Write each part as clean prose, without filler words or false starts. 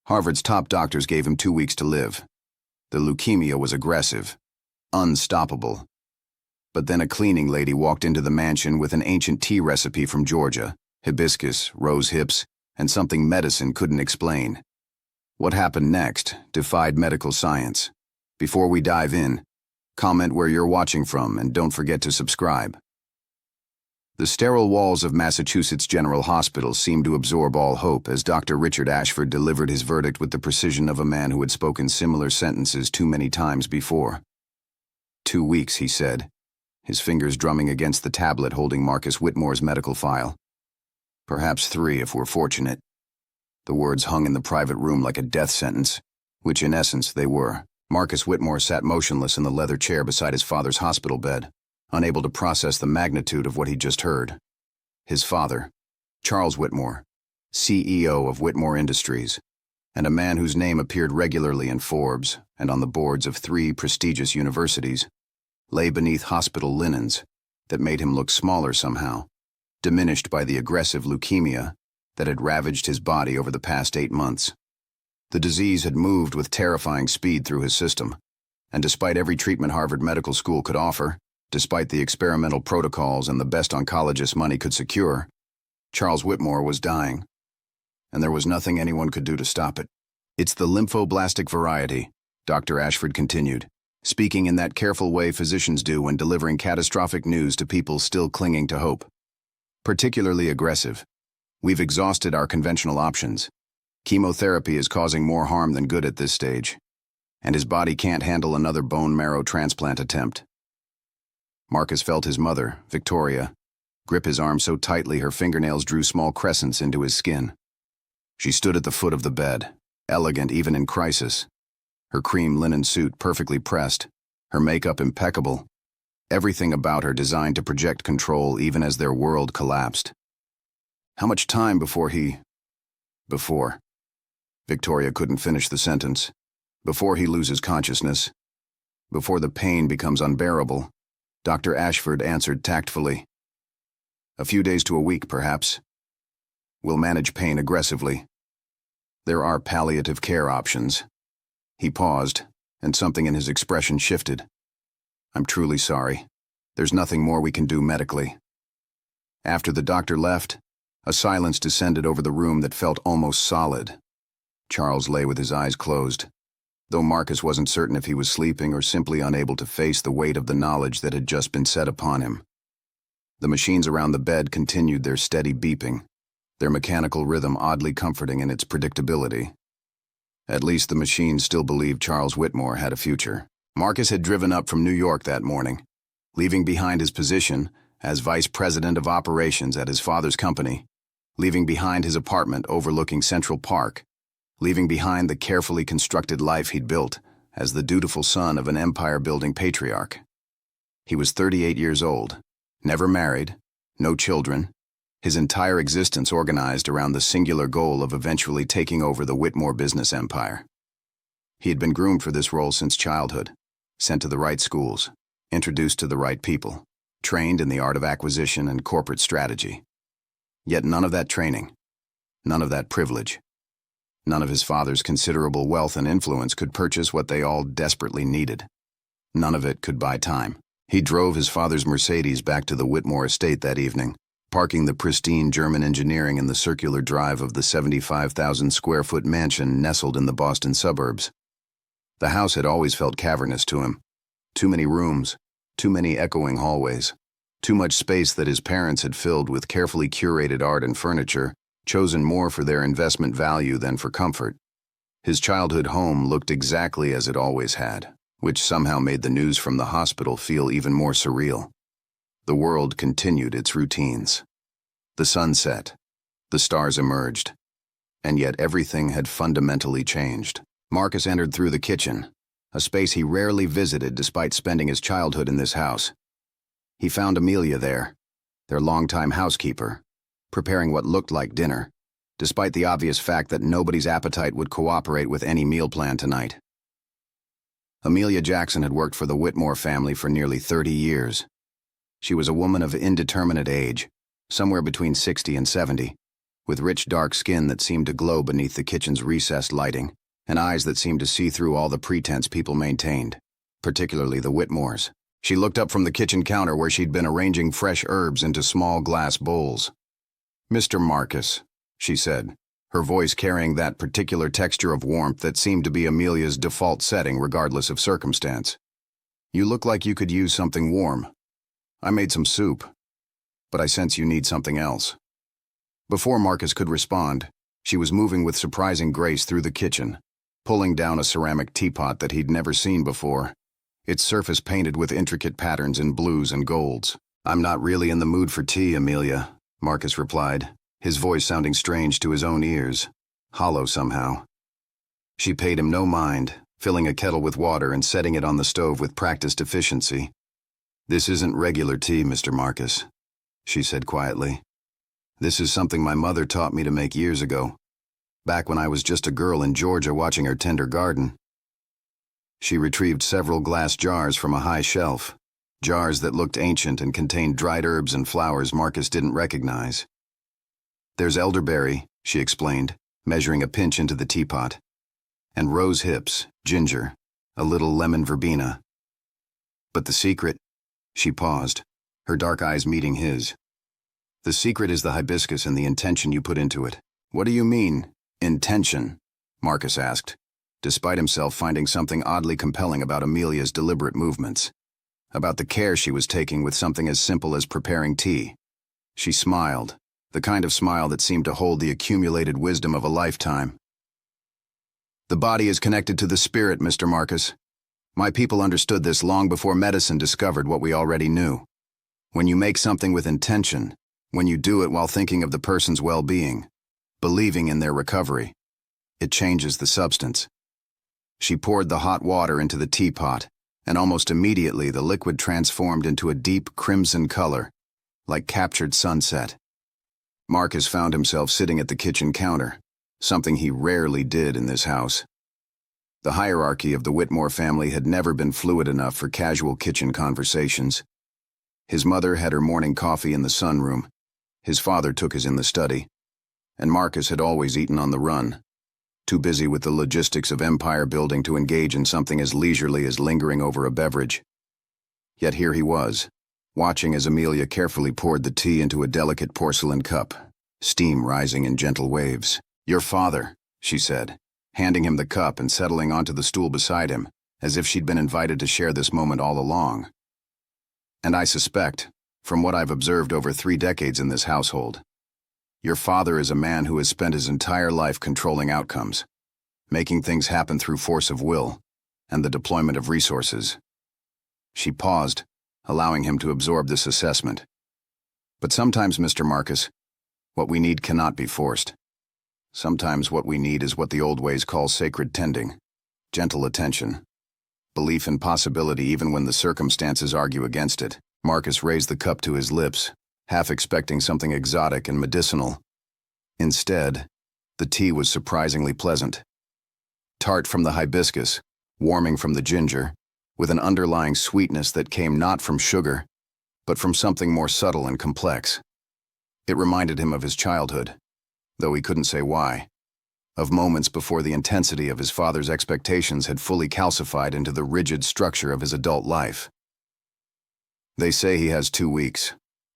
Harvard's top doctors gave him 2 weeks to live. The leukemia was aggressive, unstoppable. But then a cleaning lady walked into the mansion with an ancient tea recipe from Georgia, hibiscus, rose hips, and something medicine couldn't explain. What happened next defied medical science. Before we dive in, comment where you're watching from and don't forget to subscribe. The sterile walls of Massachusetts General Hospital seemed to absorb all hope as Dr. Richard Ashford delivered his verdict with the precision of a man who had spoken similar sentences too many times before. 2 weeks, he said, his fingers drumming against the tablet holding Marcus Whitmore's medical file. Perhaps 3 if we're fortunate. The words hung in the private room like a death sentence, which in essence they were. Marcus Whitmore sat motionless in the leather chair beside his father's hospital bed, unable to process the magnitude of what he'd just heard. His father, Charles Whitmore, CEO of Whitmore Industries, and a man whose name appeared regularly in Forbes and on the boards of 3 prestigious universities, lay beneath hospital linens that made him look smaller somehow, diminished by the aggressive leukemia that had ravaged his body over the past 8 months. The disease had moved with terrifying speed through his system, and despite every treatment Harvard Medical School could offer, despite the experimental protocols and the best oncologists money could secure, Charles Whitmore was dying, and there was nothing anyone could do to stop it. It's the lymphoblastic variety, Dr. Ashford continued, speaking in that careful way physicians do when delivering catastrophic news to people still clinging to hope. Particularly aggressive. We've exhausted our conventional options. Chemotherapy is causing more harm than good at this stage, and his body can't handle another bone marrow transplant attempt. Marcus felt his mother, Victoria, grip his arm so tightly her fingernails drew small crescents into his skin. She stood at the foot of the bed, elegant even in crisis, her cream linen suit perfectly pressed, her makeup impeccable, everything about her designed to project control even as their world collapsed. How much time before Victoria couldn't finish the sentence. Before he loses consciousness. Before the pain becomes unbearable. Dr. Ashford answered tactfully. A few days to a week, perhaps. We'll manage pain aggressively. There are palliative care options. He paused, and something in his expression shifted. I'm truly sorry. There's nothing more we can do medically. After the doctor left, a silence descended over the room that felt almost solid. Charles lay with his eyes closed, though Marcus wasn't certain if he was sleeping or simply unable to face the weight of the knowledge that had just been set upon him. The machines around the bed continued their steady beeping, their mechanical rhythm oddly comforting in its predictability. At least the machines still believed Charles Whitmore had a future. Marcus had driven up from New York that morning, leaving behind his position as vice president of operations at his father's company, leaving behind his apartment overlooking Central Park, leaving behind the carefully constructed life he'd built as the dutiful son of an empire-building patriarch. He was 38 years old, never married, no children, his entire existence organized around the singular goal of eventually taking over the Whitmore business empire. He had been groomed for this role since childhood, sent to the right schools, introduced to the right people, trained in the art of acquisition and corporate strategy. Yet none of that training, none of that privilege, none of his father's considerable wealth and influence could purchase what they all desperately needed. None of it could buy time. He drove his father's Mercedes back to the Whitmore estate that evening, parking the pristine German engineering in the circular drive of the 75,000-square-foot mansion nestled in the Boston suburbs. The house had always felt cavernous to him. Too many rooms, too many echoing hallways, too much space that his parents had filled with carefully curated art and furniture, chosen more for their investment value than for comfort. His childhood home looked exactly as it always had, which somehow made the news from the hospital feel even more surreal. The world continued its routines. The sun set, the stars emerged, and yet everything had fundamentally changed. Marcus entered through the kitchen, a space he rarely visited despite spending his childhood in this house. He found Amelia there, their longtime housekeeper, preparing what looked like dinner, despite the obvious fact that nobody's appetite would cooperate with any meal plan tonight. Amelia Jackson had worked for the Whitmore family for nearly 30 years. She was a woman of indeterminate age, somewhere between 60 and 70, with rich dark skin that seemed to glow beneath the kitchen's recessed lighting, and eyes that seemed to see through all the pretense people maintained, particularly the Whitmores. She looked up from the kitchen counter where she'd been arranging fresh herbs into small glass bowls. "Mr. Marcus," she said, her voice carrying that particular texture of warmth that seemed to be Amelia's default setting regardless of circumstance. "You look like you could use something warm. I made some soup, but I sense you need something else." Before Marcus could respond, she was moving with surprising grace through the kitchen, pulling down a ceramic teapot that he'd never seen before, its surface painted with intricate patterns in blues and golds. "I'm not really in the mood for tea, Amelia," Marcus replied, his voice sounding strange to his own ears, hollow somehow. She paid him no mind, filling a kettle with water and setting it on the stove with practiced efficiency. "This isn't regular tea, Mr. Marcus," she said quietly. "This is something my mother taught me to make years ago, back when I was just a girl in Georgia watching her tend her garden." She retrieved several glass jars from a high shelf, jars that looked ancient and contained dried herbs and flowers Marcus didn't recognize. "There's elderberry," she explained, measuring a pinch into the teapot, "and rose hips, ginger, a little lemon verbena. But the secret—" She paused, her dark eyes meeting his. "The secret is the hibiscus and the intention you put into it." "What do you mean, intention?" Marcus asked, despite himself finding something oddly compelling about Amelia's deliberate movements, about the care she was taking with something as simple as preparing tea. She smiled, the kind of smile that seemed to hold the accumulated wisdom of a lifetime. "The body is connected to the spirit, Mr. Marcus. My people understood this long before medicine discovered what we already knew. When you make something with intention, when you do it while thinking of the person's well-being, believing in their recovery, it changes the substance." She poured the hot water into the teapot, and almost immediately the liquid transformed into a deep crimson color, like captured sunset. Marcus found himself sitting at the kitchen counter, something he rarely did in this house. The hierarchy of the Whitmore family had never been fluid enough for casual kitchen conversations. His mother had her morning coffee in the sunroom, his father took his in the study, and Marcus had always eaten on the run, too busy with the logistics of empire building to engage in something as leisurely as lingering over a beverage. Yet here he was, watching as Amelia carefully poured the tea into a delicate porcelain cup, steam rising in gentle waves. "Your father," she said, handing him the cup and settling onto the stool beside him, as if she'd been invited to share this moment all along. "And I suspect, from what I've observed over 3 decades in this household, your father is a man who has spent his entire life controlling outcomes, making things happen through force of will and the deployment of resources." She paused, allowing him to absorb this assessment. "But sometimes, Mr. Marcus, what we need cannot be forced. Sometimes what we need is what the old ways call sacred tending, gentle attention, belief in possibility even when the circumstances argue against it." Marcus raised the cup to his lips, half expecting something exotic and medicinal. Instead, the tea was surprisingly pleasant. Tart from the hibiscus, warming from the ginger, with an underlying sweetness that came not from sugar, but from something more subtle and complex. It reminded him of his childhood, though he couldn't say why, of moments before the intensity of his father's expectations had fully calcified into the rigid structure of his adult life. "They say he has 2 weeks,"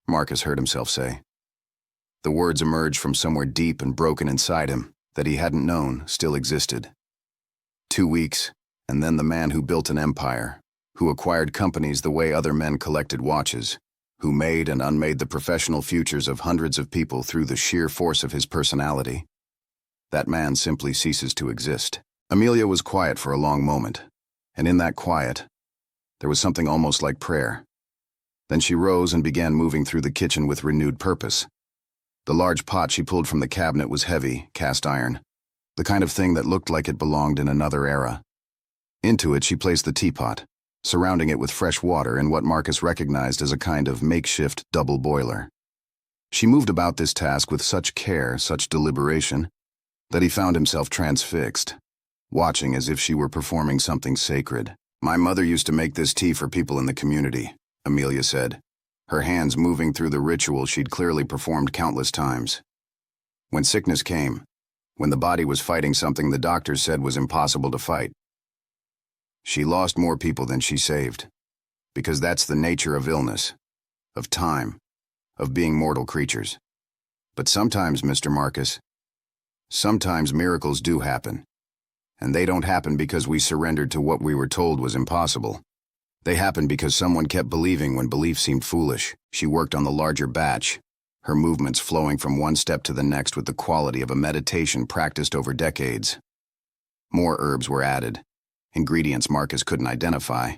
Marcus heard himself say. The words emerged from somewhere deep and broken inside him that he hadn't known still existed. 2 weeks, and then the man who built an empire, who acquired companies the way other men collected watches, who made and unmade the professional futures of hundreds of people through the sheer force of his personality. That man simply ceases to exist. Amelia was quiet for a long moment, and in that quiet, there was something almost like prayer. Then she rose and began moving through the kitchen with renewed purpose. The large pot she pulled from the cabinet was heavy, cast iron, the kind of thing that looked like it belonged in another era. Into it she placed the teapot, surrounding it with fresh water in what Marcus recognized as a kind of makeshift double boiler. She moved about this task with such care, such deliberation, that he found himself transfixed, watching as if she were performing something sacred. "My mother used to make this tea for people in the community," Amelia said, her hands moving through the ritual she'd clearly performed countless times. When sickness came, when the body was fighting something the doctors said was impossible to fight. She lost more people than she saved, because that's the nature of illness, of time, of being mortal creatures. But sometimes, Mr. Marcus, sometimes miracles do happen, and they don't happen because we surrendered to what we were told was impossible. They happened because someone kept believing when belief seemed foolish. She worked on the larger batch, her movements flowing from one step to the next with the quality of a meditation practiced over decades. More herbs were added, ingredients Marcus couldn't identify,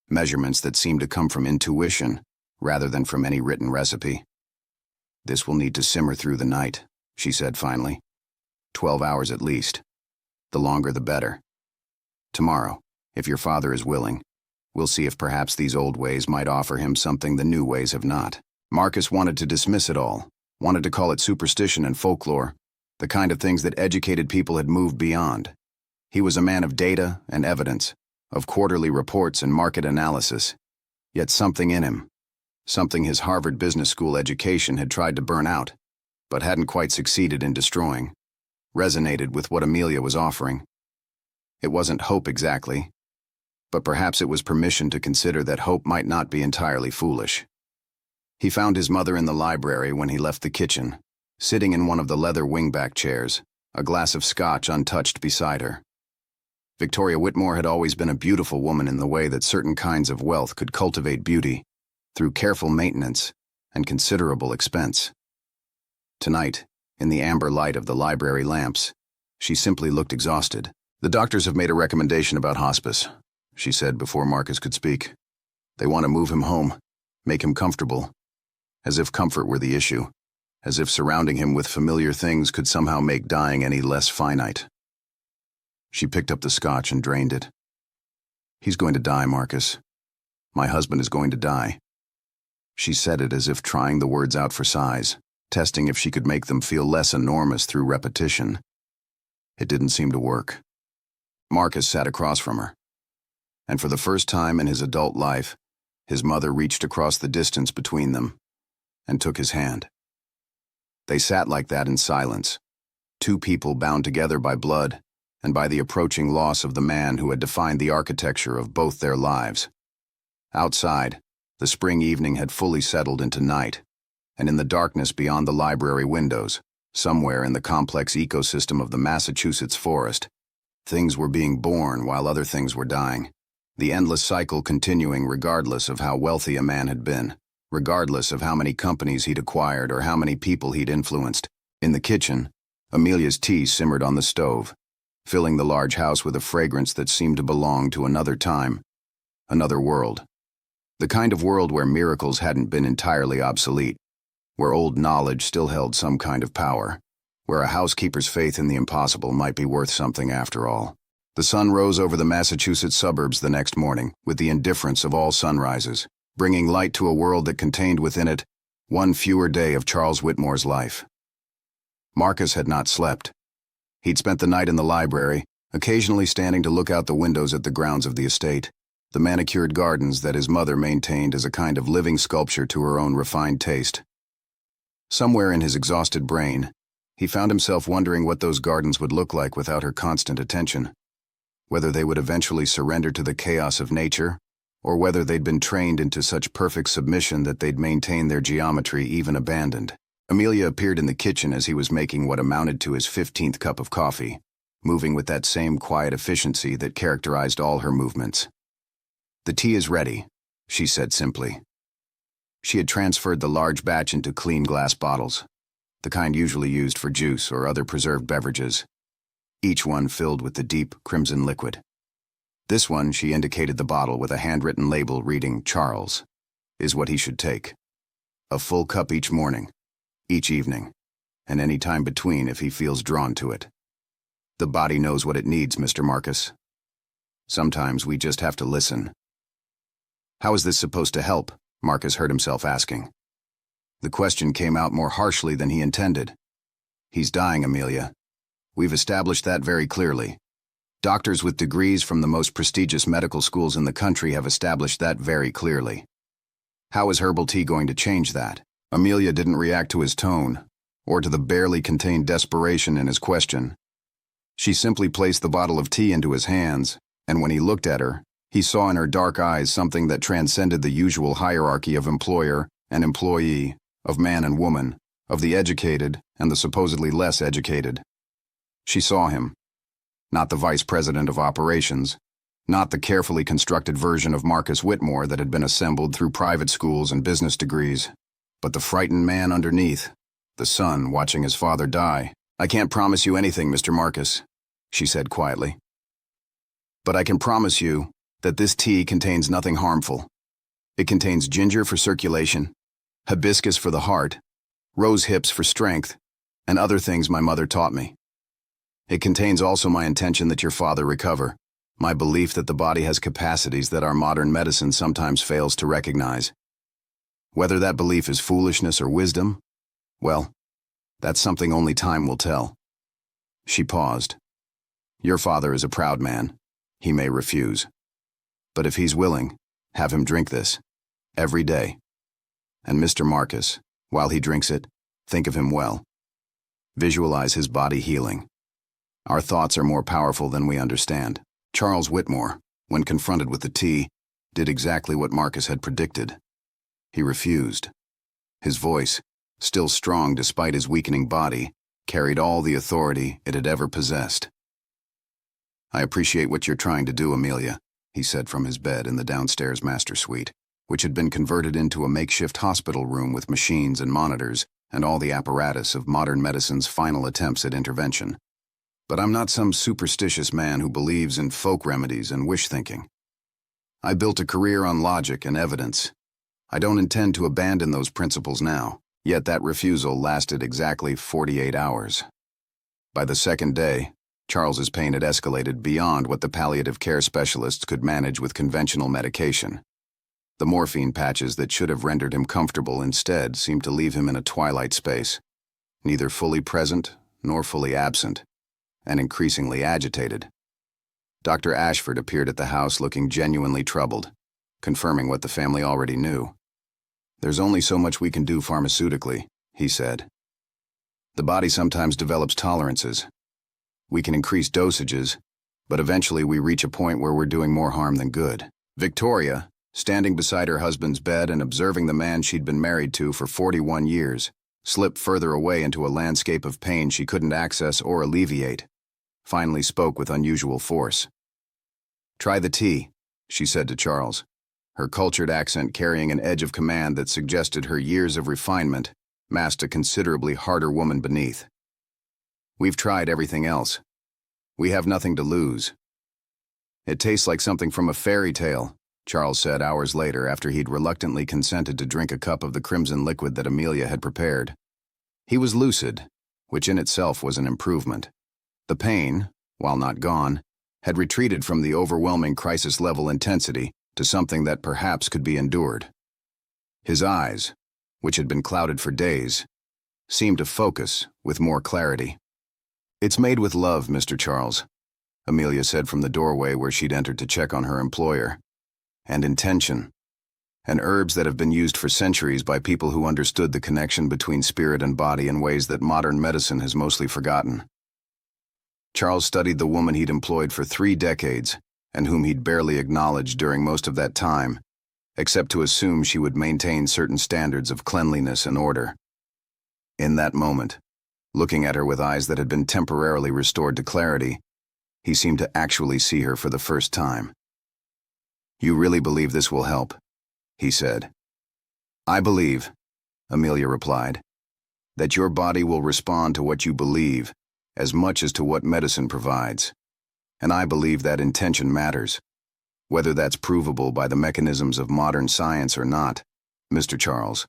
measurements that seemed to come from intuition rather than from any written recipe. "This will need to simmer through the night," she said finally. 12 hours at least. The longer the better. Tomorrow, if your father is willing, we'll see if perhaps these old ways might offer him something the new ways have not. Marcus wanted to dismiss it all, wanted to call it superstition and folklore, the kind of things that educated people had moved beyond. He was a man of data and evidence, of quarterly reports and market analysis. Yet something in him, something his Harvard Business School education had tried to burn out, but hadn't quite succeeded in destroying, resonated with what Amelia was offering. It wasn't hope exactly, but perhaps it was permission to consider that hope might not be entirely foolish. He found his mother in the library when he left the kitchen, sitting in one of the leather wingback chairs, a glass of scotch untouched beside her. Victoria Whitmore had always been a beautiful woman in the way that certain kinds of wealth could cultivate beauty, through careful maintenance and considerable expense. Tonight, in the amber light of the library lamps, she simply looked exhausted. "The doctors have made a recommendation about hospice," she said before Marcus could speak. "They want to move him home, make him comfortable, as if comfort were the issue, as if surrounding him with familiar things could somehow make dying any less finite." She picked up the scotch and drained it. "He's going to die, Marcus. My husband is going to die." She said it as if trying the words out for size, testing if she could make them feel less enormous through repetition. It didn't seem to work. Marcus sat across from her, and for the first time in his adult life, his mother reached across the distance between them and took his hand. They sat like that in silence, two people bound together by blood and by the approaching loss of the man who had defined the architecture of both their lives. Outside, the spring evening had fully settled into night, and in the darkness beyond the library windows, somewhere in the complex ecosystem of the Massachusetts forest, things were being born while other things were dying, the endless cycle continuing regardless of how wealthy a man had been, regardless of how many companies he'd acquired or how many people he'd influenced. In the kitchen, Amelia's tea simmered on the stove, filling the large house with a fragrance that seemed to belong to another time, another world. The kind of world where miracles hadn't been entirely obsolete, where old knowledge still held some kind of power, where a housekeeper's faith in the impossible might be worth something after all. The sun rose over the Massachusetts suburbs the next morning with the indifference of all sunrises, bringing light to a world that contained within it one fewer day of Charles Whitmore's life. Marcus had not slept. He'd spent the night in the library, occasionally standing to look out the windows at the grounds of the estate, the manicured gardens that his mother maintained as a kind of living sculpture to her own refined taste. Somewhere in his exhausted brain, he found himself wondering what those gardens would look like without her constant attention, whether they would eventually surrender to the chaos of nature, or whether they'd been trained into such perfect submission that they'd maintain their geometry even abandoned. Amelia appeared in the kitchen as he was making what amounted to his 15th cup of coffee, moving with that same quiet efficiency that characterized all her movements. "The tea is ready," she said simply. She had transferred the large batch into clean glass bottles, the kind usually used for juice or other preserved beverages, each one filled with the deep crimson liquid. This one, she indicated the bottle with a handwritten label reading "Charles," is what he should take. A full cup each morning, each evening, and any time between if he feels drawn to it. The body knows what it needs, Mr. Marcus. Sometimes we just have to listen. "How is this supposed to help?" Marcus heard himself asking. The question came out more harshly than he intended. "He's dying, Amelia. We've established that very clearly. Doctors with degrees from the most prestigious medical schools in the country have established that very clearly. How is herbal tea going to change that?" Amelia didn't react to his tone, or to the barely contained desperation in his question. She simply placed the bottle of tea into his hands, and when he looked at her, he saw in her dark eyes something that transcended the usual hierarchy of employer and employee, of man and woman, of the educated and the supposedly less educated. She saw him, not the vice president of operations, not the carefully constructed version of Marcus Whitmore that had been assembled through private schools and business degrees, but the frightened man underneath, the son watching his father die. "I can't promise you anything, Mr. Marcus," she said quietly. "But I can promise you that this tea contains nothing harmful. It contains ginger for circulation, hibiscus for the heart, rose hips for strength, and other things my mother taught me. It contains also my intention that your father recover, my belief that the body has capacities that our modern medicine sometimes fails to recognize. Whether that belief is foolishness or wisdom, well, that's something only time will tell." She paused. "Your father is a proud man. He may refuse. But if he's willing, have him drink this, every day. And Mr. Marcus, while he drinks it, think of him well. Visualize his body healing. Our thoughts are more powerful than we understand." Charles Whitmore, when confronted with the tea, did exactly what Marcus had predicted. He refused. His voice, still strong despite his weakening body, carried all the authority it had ever possessed. "I appreciate what you're trying to do, Amelia," he said from his bed in the downstairs master suite, which had been converted into a makeshift hospital room with machines and monitors and all the apparatus of modern medicine's final attempts at intervention. "But I'm not some superstitious man who believes in folk remedies and wish-thinking. I built a career on logic and evidence. I don't intend to abandon those principles now." Yet that refusal lasted exactly 48 hours. By the second day, Charles's pain had escalated beyond what the palliative care specialists could manage with conventional medication. The morphine patches that should have rendered him comfortable instead seemed to leave him in a twilight space, neither fully present nor fully absent, and increasingly agitated. Dr. Ashford appeared at the house looking genuinely troubled, confirming what the family already knew. "There's only so much we can do pharmaceutically," he said. "The body sometimes develops tolerances. We can increase dosages, but eventually we reach a point where we're doing more harm than good." Victoria, standing beside her husband's bed and observing the man she'd been married to for 41 years, slipped further away into a landscape of pain she couldn't access or alleviate, finally spoke with unusual force. "Try the tea," she said to Charles, her cultured accent carrying an edge of command that suggested her years of refinement masked a considerably harder woman beneath. "We've tried everything else. We have nothing to lose." "It tastes like something from a fairy tale," Charles said hours later after he'd reluctantly consented to drink a cup of the crimson liquid that Amelia had prepared. He was lucid, which in itself was an improvement. The pain, while not gone, had retreated from the overwhelming crisis-level intensity to something that perhaps could be endured. His eyes, which had been clouded for days, seemed to focus with more clarity. "It's made with love, Mr. Charles," Amelia said from the doorway where she'd entered to check on her employer. "And intention. And herbs that have been used for centuries by people who understood the connection between spirit and body in ways that modern medicine has mostly forgotten." Charles studied the woman he'd employed for 3 decades, and whom he'd barely acknowledged during most of that time, except to assume she would maintain certain standards of cleanliness and order. In that moment, looking at her with eyes that had been temporarily restored to clarity, he seemed to actually see her for the first time. "You really believe this will help?" he said. "I believe," Amelia replied, "that your body will respond to what you believe as much as to what medicine provides. And I believe that intention matters, whether that's provable by the mechanisms of modern science or not, Mr. Charles.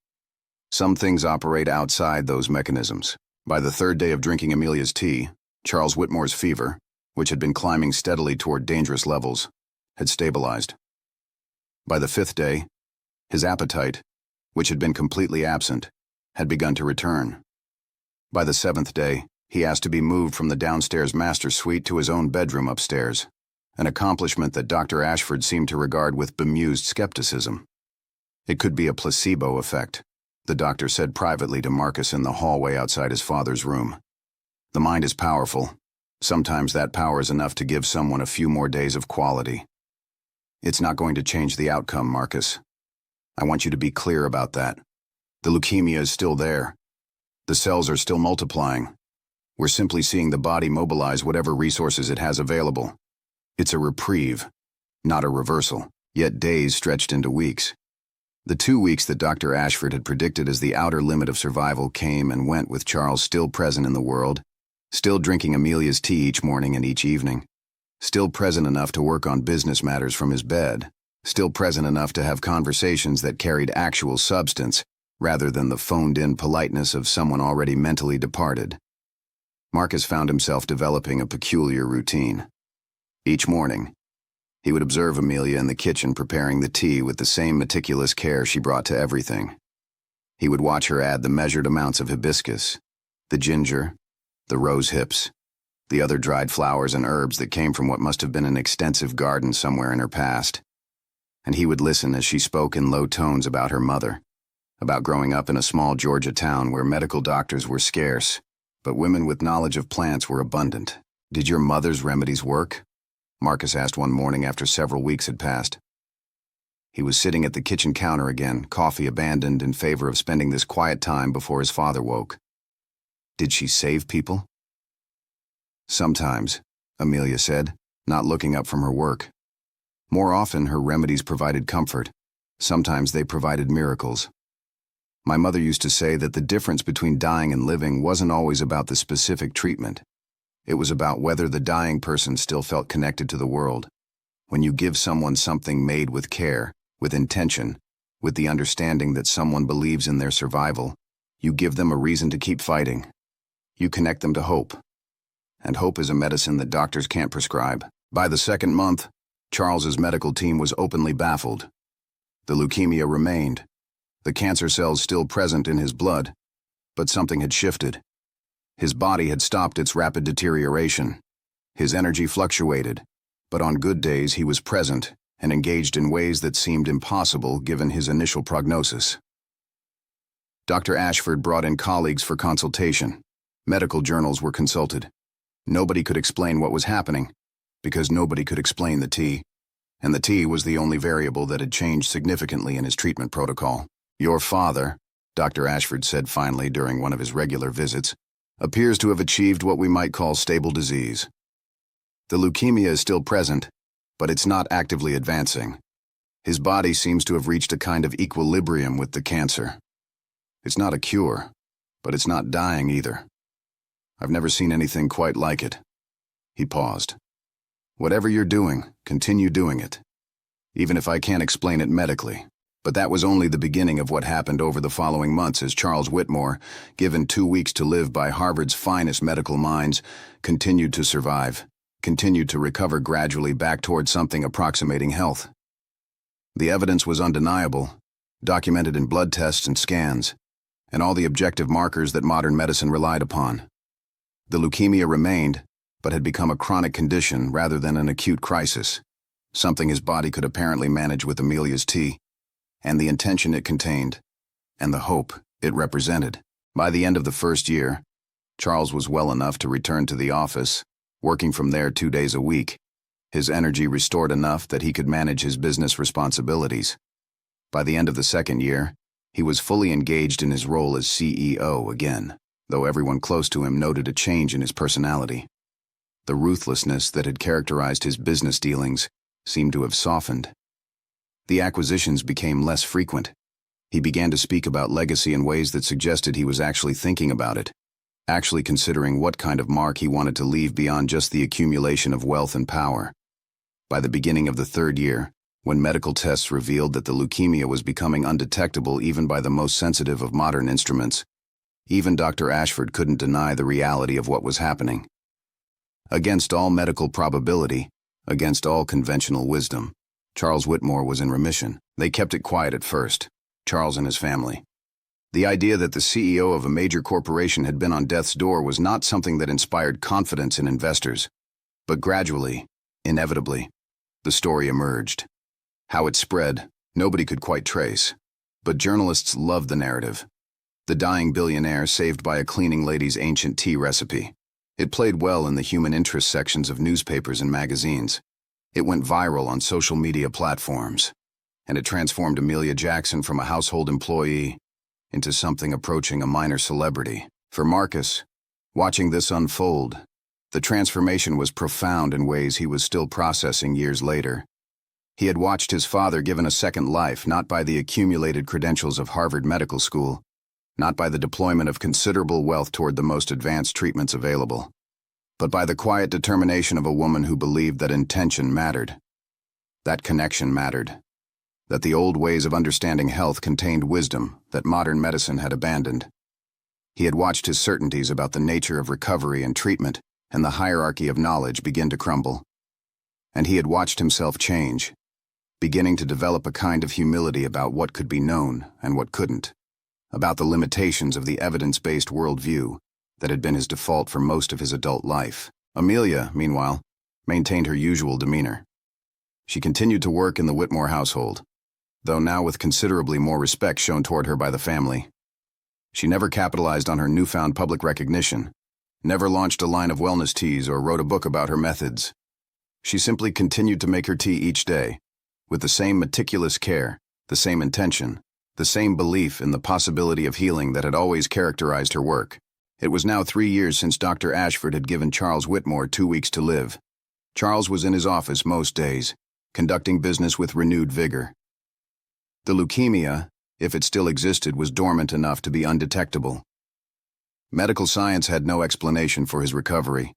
Some things operate outside those mechanisms." By the 3rd day of drinking Amelia's tea, Charles Whitmore's fever, which had been climbing steadily toward dangerous levels, had stabilized. By the 5th day, his appetite, which had been completely absent, had begun to return. By the 7th day, he asked to be moved from the downstairs master suite to his own bedroom upstairs, an accomplishment that Dr. Ashford seemed to regard with bemused skepticism. It could be a placebo effect, the doctor said privately to Marcus in the hallway outside his father's room. The mind is powerful. Sometimes that power is enough to give someone a few more days of quality. It's not going to change the outcome, Marcus. I want you to be clear about that. The leukemia is still there. The cells are still multiplying. We're simply seeing the body mobilize whatever resources it has available. It's a reprieve, not a reversal, yet days stretched into weeks. The 2 weeks that Dr. Ashford had predicted as the outer limit of survival came and went with Charles still present in the world, still drinking Amelia's tea each morning and each evening, still present enough to work on business matters from his bed, still present enough to have conversations that carried actual substance rather than the phoned-in politeness of someone already mentally departed. Marcus found himself developing a peculiar routine. Each morning, he would observe Amelia in the kitchen preparing the tea with the same meticulous care she brought to everything. He would watch her add the measured amounts of hibiscus, the ginger, the rose hips, the other dried flowers and herbs that came from what must have been an extensive garden somewhere in her past. And he would listen as she spoke in low tones about her mother, about growing up in a small Georgia town where medical doctors were scarce, but women with knowledge of plants were abundant. "Did your mother's remedies work?" Marcus asked one morning after several weeks had passed. He was sitting at the kitchen counter again, coffee abandoned in favor of spending this quiet time before his father woke. "Did she save people?" "Sometimes," Amelia said, not looking up from her work. "More often, her remedies provided comfort. Sometimes they provided miracles. My mother used to say that the difference between dying and living wasn't always about the specific treatment. It was about whether the dying person still felt connected to the world. When you give someone something made with care, with intention, with the understanding that someone believes in their survival, you give them a reason to keep fighting. You connect them to hope. And hope is a medicine that doctors can't prescribe." By the second month, Charles's medical team was openly baffled. The leukemia remained, the cancer cells still present in his blood, but something had shifted. His body had stopped its rapid deterioration. His energy fluctuated, but on good days he was present and engaged in ways that seemed impossible given his initial prognosis. Dr. Ashford brought in colleagues for consultation. Medical journals were consulted. Nobody could explain what was happening, because nobody could explain the tea, and the tea was the only variable that had changed significantly in his treatment protocol. "Your father," Dr. Ashford said finally during one of his regular visits, "appears to have achieved what we might call stable disease. The leukemia is still present, but it's not actively advancing. His body seems to have reached a kind of equilibrium with the cancer. It's not a cure, but it's not dying either. I've never seen anything quite like it." He paused. "Whatever you're doing, continue doing it, even if I can't explain it medically." But that was only the beginning of what happened over the following months as Charles Whitmore, given 2 weeks to live by Harvard's finest medical minds, continued to survive, continued to recover gradually back toward something approximating health. The evidence was undeniable, documented in blood tests and scans, and all the objective markers that modern medicine relied upon. The leukemia remained, but had become a chronic condition rather than an acute crisis, something his body could apparently manage with Amelia's tea, and the intention it contained, and the hope it represented. By the end of the first year, Charles was well enough to return to the office, working from there 2 days a week, his energy restored enough that he could manage his business responsibilities. By the end of the second year, he was fully engaged in his role as CEO again, though everyone close to him noted a change in his personality. The ruthlessness that had characterized his business dealings seemed to have softened. The acquisitions became less frequent. He began to speak about legacy in ways that suggested he was actually thinking about it, actually considering what kind of mark he wanted to leave beyond just the accumulation of wealth and power. By the beginning of the third year, when medical tests revealed that the leukemia was becoming undetectable even by the most sensitive of modern instruments, even Dr. Ashford couldn't deny the reality of what was happening. Against all medical probability, against all conventional wisdom, Charles Whitmore was in remission. They kept it quiet at first, Charles and his family. The idea that the CEO of a major corporation had been on death's door was not something that inspired confidence in investors. But gradually, inevitably, the story emerged. How it spread, nobody could quite trace. But journalists loved the narrative. The dying billionaire saved by a cleaning lady's ancient tea recipe. It played well in the human interest sections of newspapers and magazines. It went viral on social media platforms. And it transformed Amelia Jackson from a household employee into something approaching a minor celebrity. For Marcus, watching this unfold, the transformation was profound in ways he was still processing years later. He had watched his father given a second life not by the accumulated credentials of Harvard Medical School, not by the deployment of considerable wealth toward the most advanced treatments available, but by the quiet determination of a woman who believed that intention mattered, that connection mattered, that the old ways of understanding health contained wisdom that modern medicine had abandoned. He had watched his certainties about the nature of recovery and treatment and the hierarchy of knowledge begin to crumble. And he had watched himself change, beginning to develop a kind of humility about what could be known and what couldn't, about the limitations of the evidence-based worldview that had been his default for most of his adult life. Amelia, meanwhile, maintained her usual demeanor. She continued to work in the Whitmore household, though now with considerably more respect shown toward her by the family. She never capitalized on her newfound public recognition, never launched a line of wellness teas or wrote a book about her methods. She simply continued to make her tea each day, with the same meticulous care, the same intention, the same belief in the possibility of healing that had always characterized her work. It was now 3 years since Dr. Ashford had given Charles Whitmore 2 weeks to live. Charles was in his office most days, conducting business with renewed vigor. The leukemia, if it still existed, was dormant enough to be undetectable. Medical science had no explanation for his recovery.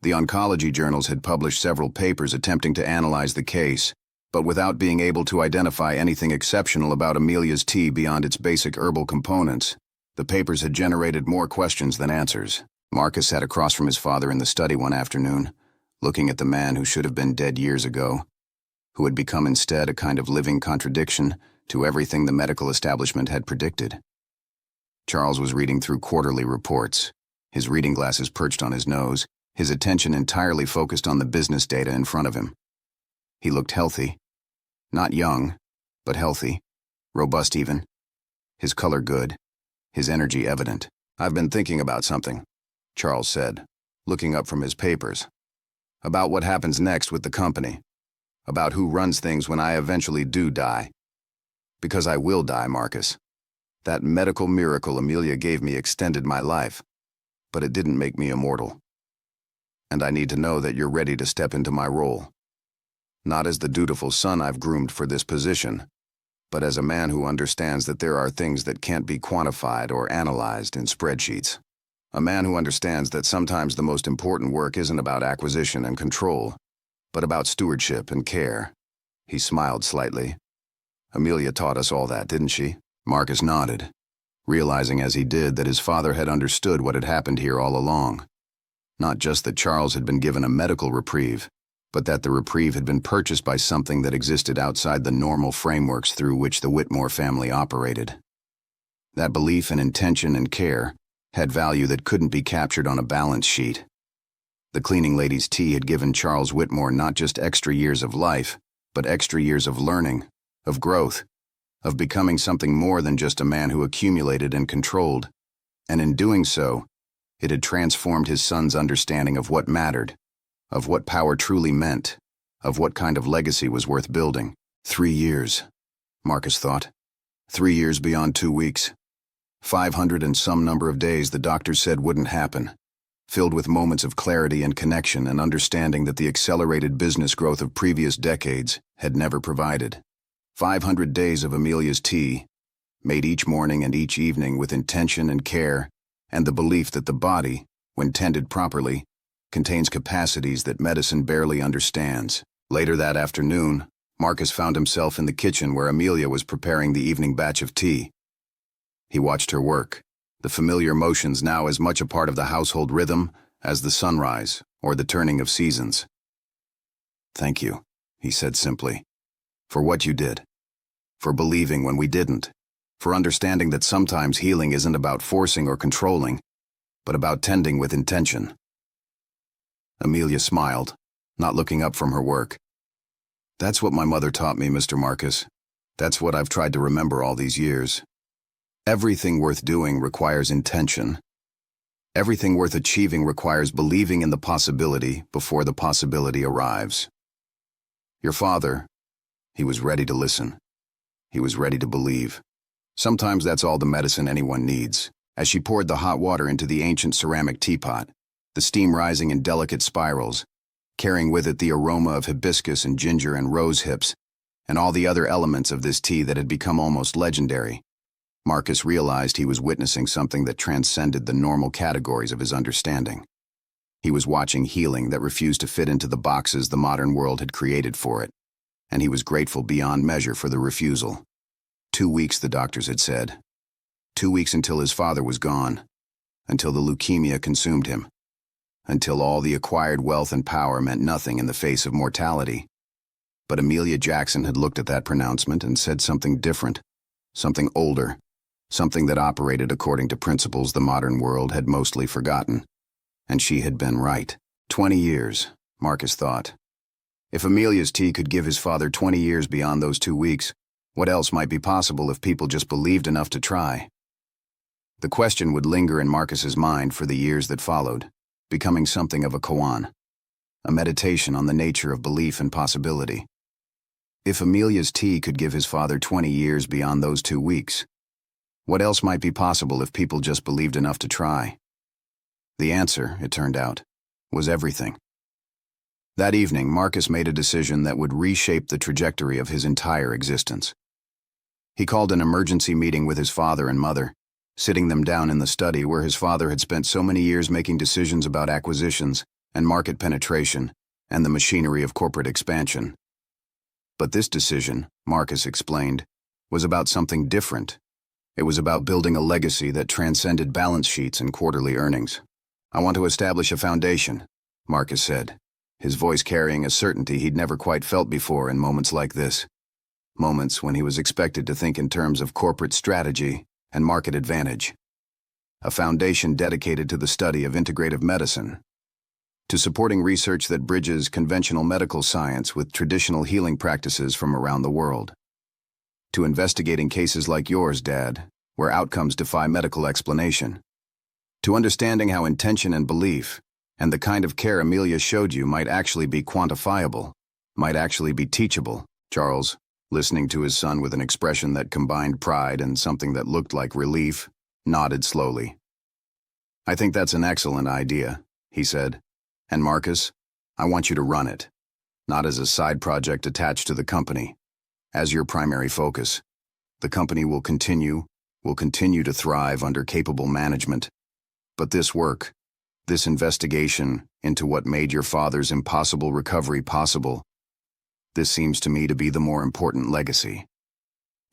The oncology journals had published several papers attempting to analyze the case, but without being able to identify anything exceptional about Amelia's tea beyond its basic herbal components. The papers had generated more questions than answers. Marcus sat across from his father in the study one afternoon, looking at the man who should have been dead years ago, who had become instead a kind of living contradiction to everything the medical establishment had predicted. Charles was reading through quarterly reports, his reading glasses perched on his nose, his attention entirely focused on the business data in front of him. He looked healthy. Not young, but healthy, robust even. His color good, his energy evident. "I've been thinking about something," Charles said, looking up from his papers. "About what happens next with the company. About who runs things when I eventually do die. Because I will die, Marcus. That medical miracle Amelia gave me extended my life, but it didn't make me immortal. And I need to know that you're ready to step into my role. Not as the dutiful son I've groomed for this position, but as a man who understands that there are things that can't be quantified or analyzed in spreadsheets. A man who understands that sometimes the most important work isn't about acquisition and control, but about stewardship and care." He smiled slightly. "Amelia taught us all that, didn't she?" Marcus nodded, realizing as he did that his father had understood what had happened here all along. Not just that Charles had been given a medical reprieve, but that the reprieve had been purchased by something that existed outside the normal frameworks through which the Whitmore family operated. That belief and intention and care had value that couldn't be captured on a balance sheet. The cleaning lady's tea had given Charles Whitmore not just extra years of life, but extra years of learning, of growth, of becoming something more than just a man who accumulated and controlled. And in doing so, it had transformed his son's understanding of what mattered, of what power truly meant, of what kind of legacy was worth building. 3 years, Marcus thought. 3 years beyond 2 weeks. 500 and some number of days the doctors said wouldn't happen, filled with moments of clarity and connection and understanding that the accelerated business growth of previous decades had never provided. 500 days of Amelia's tea, made each morning and each evening with intention and care, and the belief that the body, when tended properly, contains capacities that medicine barely understands. Later that afternoon, Marcus found himself in the kitchen where Amelia was preparing the evening batch of tea. He watched her work, the familiar motions now as much a part of the household rhythm as the sunrise or the turning of seasons. "Thank you," he said simply, "for what you did, for believing when we didn't, for understanding that sometimes healing isn't about forcing or controlling, but about tending with intention." Amelia smiled, not looking up from her work. "That's what my mother taught me, Mr. Marcus. That's what I've tried to remember all these years. Everything worth doing requires intention. Everything worth achieving requires believing in the possibility before the possibility arrives. Your father, he was ready to listen. He was ready to believe. Sometimes that's all the medicine anyone needs. As she poured the hot water into the ancient ceramic teapot, the steam rising in delicate spirals, carrying with it the aroma of hibiscus and ginger and rose hips, and all the other elements of this tea that had become almost legendary, Marcus realized he was witnessing something that transcended the normal categories of his understanding. He was watching healing that refused to fit into the boxes the modern world had created for it, and he was grateful beyond measure for the refusal. 2 weeks, the doctors had said. 2 weeks until his father was gone, until the leukemia consumed him, until all the acquired wealth and power meant nothing in the face of mortality. But Amelia Jackson had looked at that pronouncement and said something different, something older, something that operated according to principles the modern world had mostly forgotten. And she had been right. 20 years, Marcus thought. If Amelia's tea could give his father 20 years beyond those 2 weeks, what else might be possible if people just believed enough to try? The question would linger in Marcus's mind for the years that followed, becoming something of a koan, a meditation on the nature of belief and possibility. If Amelia's tea could give his father 20 years beyond those 2 weeks, what else might be possible if people just believed enough to try? The answer, it turned out, was everything. That evening, Marcus made a decision that would reshape the trajectory of his entire existence. He called an emergency meeting with his father and mother, sitting them down in the study where his father had spent so many years making decisions about acquisitions and market penetration and the machinery of corporate expansion. But this decision, Marcus explained, was about something different. It was about building a legacy that transcended balance sheets and quarterly earnings. "I want to establish a foundation," Marcus said, his voice carrying a certainty he'd never quite felt before in moments like this. Moments when he was expected to think in terms of corporate strategy and market advantage. A foundation dedicated to the study of integrative medicine, to supporting research that bridges conventional medical science with traditional healing practices from around the world, to investigating cases like yours, Dad, where outcomes defy medical explanation, to understanding how intention and belief, and the kind of care Amelia showed you might actually be quantifiable, might actually be teachable. Charles, listening to his son with an expression that combined pride and something that looked like relief, nodded slowly. "I think that's an excellent idea," he said. "And Marcus, I want you to run it, not as a side project attached to the company, as your primary focus. The company will continue to thrive under capable management. But this work, this investigation into what made your father's impossible recovery possible, this seems to me to be the more important legacy."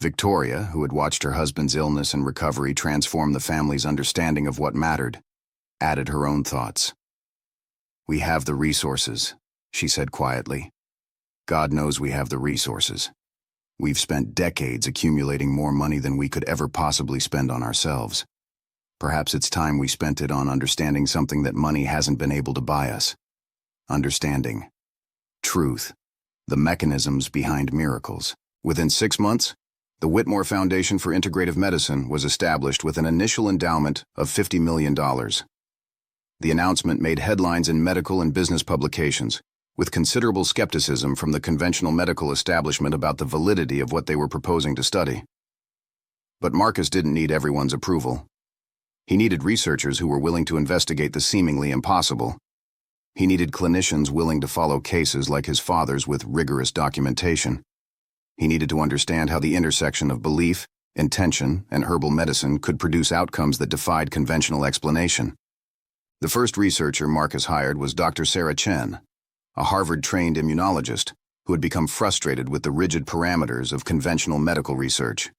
Victoria, who had watched her husband's illness and recovery transform the family's understanding of what mattered, added her own thoughts. "We have the resources," she said quietly. "God knows we have the resources. We've spent decades accumulating more money than we could ever possibly spend on ourselves. Perhaps it's time we spent it on understanding something that money hasn't been able to buy us. Understanding truth, the mechanisms behind miracles." Within 6 months, the Whitmore Foundation for Integrative Medicine was established with an initial endowment of $50 million. The announcement made headlines in medical and business publications, with considerable skepticism from the conventional medical establishment about the validity of what they were proposing to study. But Marcus didn't need everyone's approval. He needed researchers who were willing to investigate the seemingly impossible. He needed clinicians willing to follow cases like his father's with rigorous documentation. He needed to understand how the intersection of belief, intention, and herbal medicine could produce outcomes that defied conventional explanation. The first researcher Marcus hired was Dr. Sarah Chen, a Harvard-trained immunologist who had become frustrated with the rigid parameters of conventional medical research.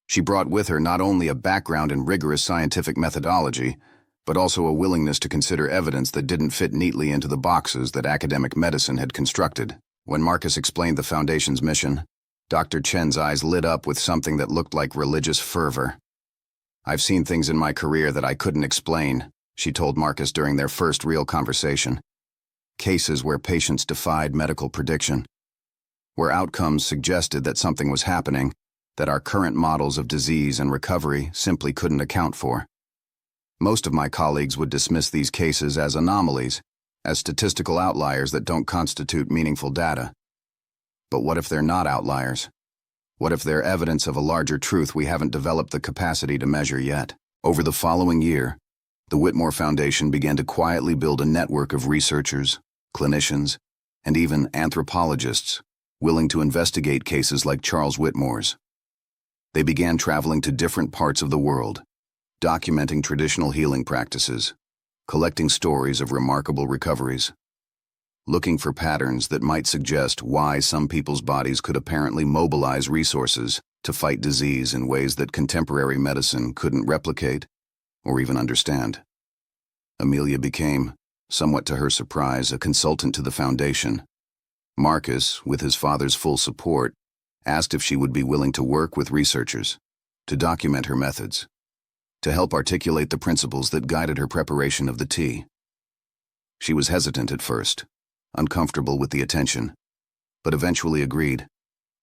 She brought with her not only a background in rigorous scientific methodology, but also a willingness to consider evidence that didn't fit neatly into the boxes that academic medicine had constructed. When Marcus explained the Foundation's mission, Dr. Chen's eyes lit up with something that looked like religious fervor. "I've seen things in my career that I couldn't explain," she told Marcus during their first real conversation. Cases where patients defied medical prediction, where outcomes suggested that something was happening, that our current models of disease and recovery simply couldn't account for. Most of my colleagues would dismiss these cases as anomalies, as statistical outliers that don't constitute meaningful data. But what if they're not outliers? What if they're evidence of a larger truth we haven't developed the capacity to measure yet? Over the following year, the Whitmore Foundation began to quietly build a network of researchers, clinicians, and even anthropologists willing to investigate cases like Charles Whitmore's. They began traveling to different parts of the world, documenting traditional healing practices, collecting stories of remarkable recoveries, looking for patterns that might suggest why some people's bodies could apparently mobilize resources to fight disease in ways that contemporary medicine couldn't replicate or even understand. Amelia became, somewhat to her surprise, a consultant to the foundation. Marcus, with his father's full support, asked if she would be willing to work with researchers, to document her methods, to help articulate the principles that guided her preparation of the tea. She was hesitant at first, uncomfortable with the attention, but eventually agreed,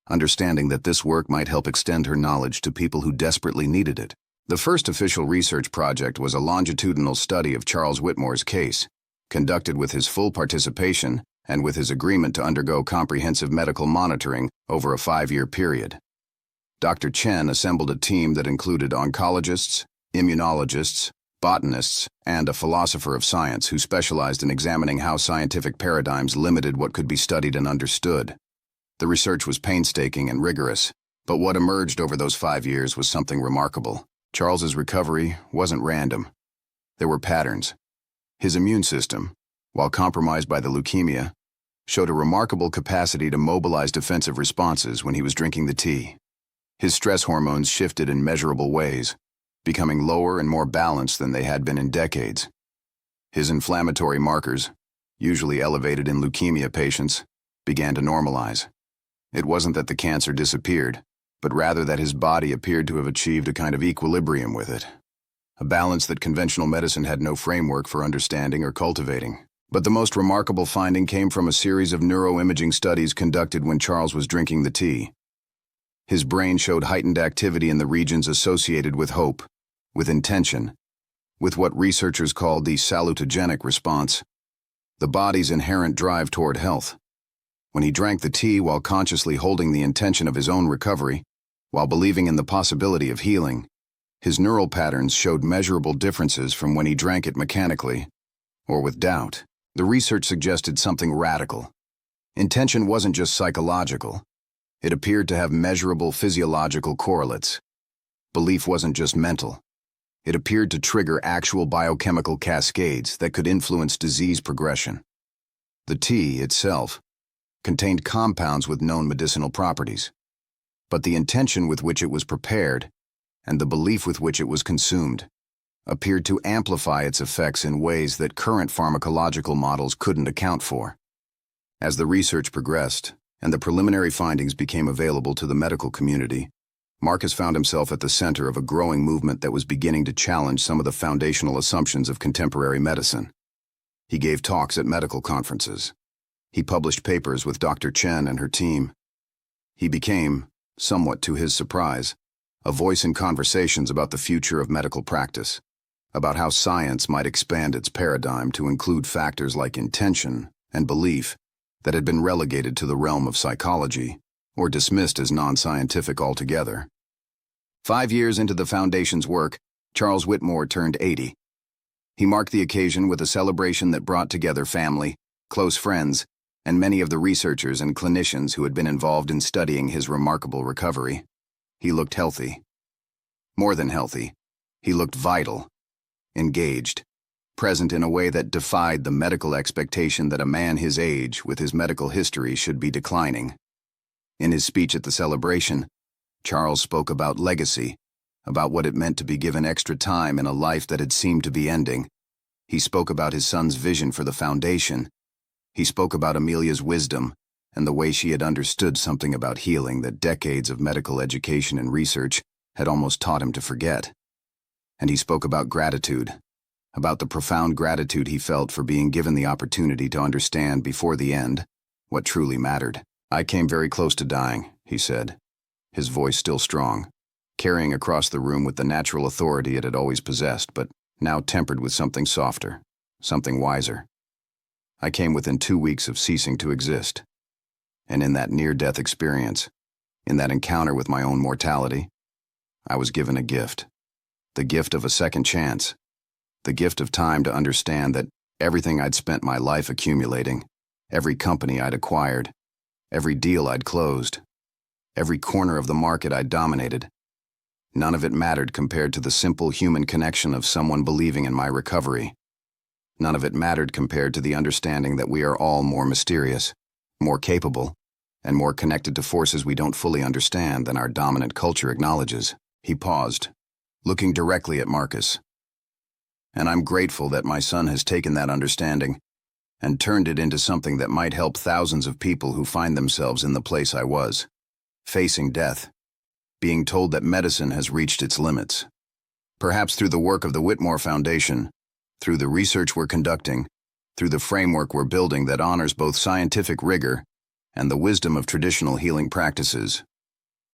understanding that this work might help extend her knowledge to people who desperately needed it. The first official research project was a longitudinal study of Charles Whitmore's case, conducted with his full participation and with his agreement to undergo comprehensive medical monitoring over a 5-year period. Dr. Chen assembled a team that included oncologists, immunologists, botanists, and a philosopher of science who specialized in examining how scientific paradigms limited what could be studied and understood. The research was painstaking and rigorous, but what emerged over those 5 years was something remarkable. Charles's recovery wasn't random. There were patterns. His immune system, while compromised by the leukemia, showed a remarkable capacity to mobilize defensive responses when he was drinking the tea. His stress hormones shifted in measurable ways, becoming lower and more balanced than they had been in decades. His inflammatory markers, usually elevated in leukemia patients, began to normalize. It wasn't that the cancer disappeared, but rather that his body appeared to have achieved a kind of equilibrium with it, a balance that conventional medicine had no framework for understanding or cultivating. But the most remarkable finding came from a series of neuroimaging studies conducted when Charles was drinking the tea. His brain showed heightened activity in the regions associated with hope, with intention, with what researchers called the salutogenic response, the body's inherent drive toward health. When he drank the tea while consciously holding the intention of his own recovery, while believing in the possibility of healing, his neural patterns showed measurable differences from when he drank it mechanically, or with doubt. The research suggested something radical. Intention wasn't just psychological. It appeared to have measurable physiological correlates. Belief wasn't just mental. It appeared to trigger actual biochemical cascades that could influence disease progression. The tea itself contained compounds with known medicinal properties, but the intention with which it was prepared and the belief with which it was consumed appeared to amplify its effects in ways that current pharmacological models couldn't account for. As the research progressed and the preliminary findings became available to the medical community, Marcus found himself at the center of a growing movement that was beginning to challenge some of the foundational assumptions of contemporary medicine. He gave talks at medical conferences. He published papers with Dr. Chen and her team. He became, somewhat to his surprise, a voice in conversations about the future of medical practice, about how science might expand its paradigm to include factors like intention and belief that had been relegated to the realm of psychology or dismissed as non-scientific altogether. 5 years into the Foundation's work, Charles Whitmore turned 80. He marked the occasion with a celebration that brought together family, close friends, and many of the researchers and clinicians who had been involved in studying his remarkable recovery. He looked healthy. More than healthy, he looked vital, engaged, present in a way that defied the medical expectation that a man his age, with his medical history, should be declining. In his speech at the celebration, Charles spoke about legacy, about what it meant to be given extra time in a life that had seemed to be ending. He spoke about his son's vision for the Foundation. He spoke about Amelia's wisdom and the way she had understood something about healing that decades of medical education and research had almost taught him to forget. And he spoke about gratitude, about the profound gratitude he felt for being given the opportunity to understand before the end what truly mattered. "I came very close to dying," he said. his voice still strong, carrying across the room with the natural authority it had always possessed, but now tempered with something softer, something wiser. I came within 2 weeks of ceasing to exist. And in that near-death experience, in that encounter with my own mortality, I was given a gift. The gift of a second chance. The gift of time to understand that everything I'd spent my life accumulating, every company I'd acquired, every deal I'd closed, every corner of the market I'd dominated, none of it mattered compared to the simple human connection of someone believing in my recovery. None of it mattered compared to the understanding that we are all more mysterious, more capable, and more connected to forces we don't fully understand than our dominant culture acknowledges. He paused, looking directly at Marcus. And I'm grateful that my son has taken that understanding and turned it into something that might help thousands of people who find themselves in the place I was, facing death, being told that medicine has reached its limits. Perhaps through the work of the Whitmore Foundation, through the research we're conducting, through the framework we're building that honors both scientific rigor and the wisdom of traditional healing practices,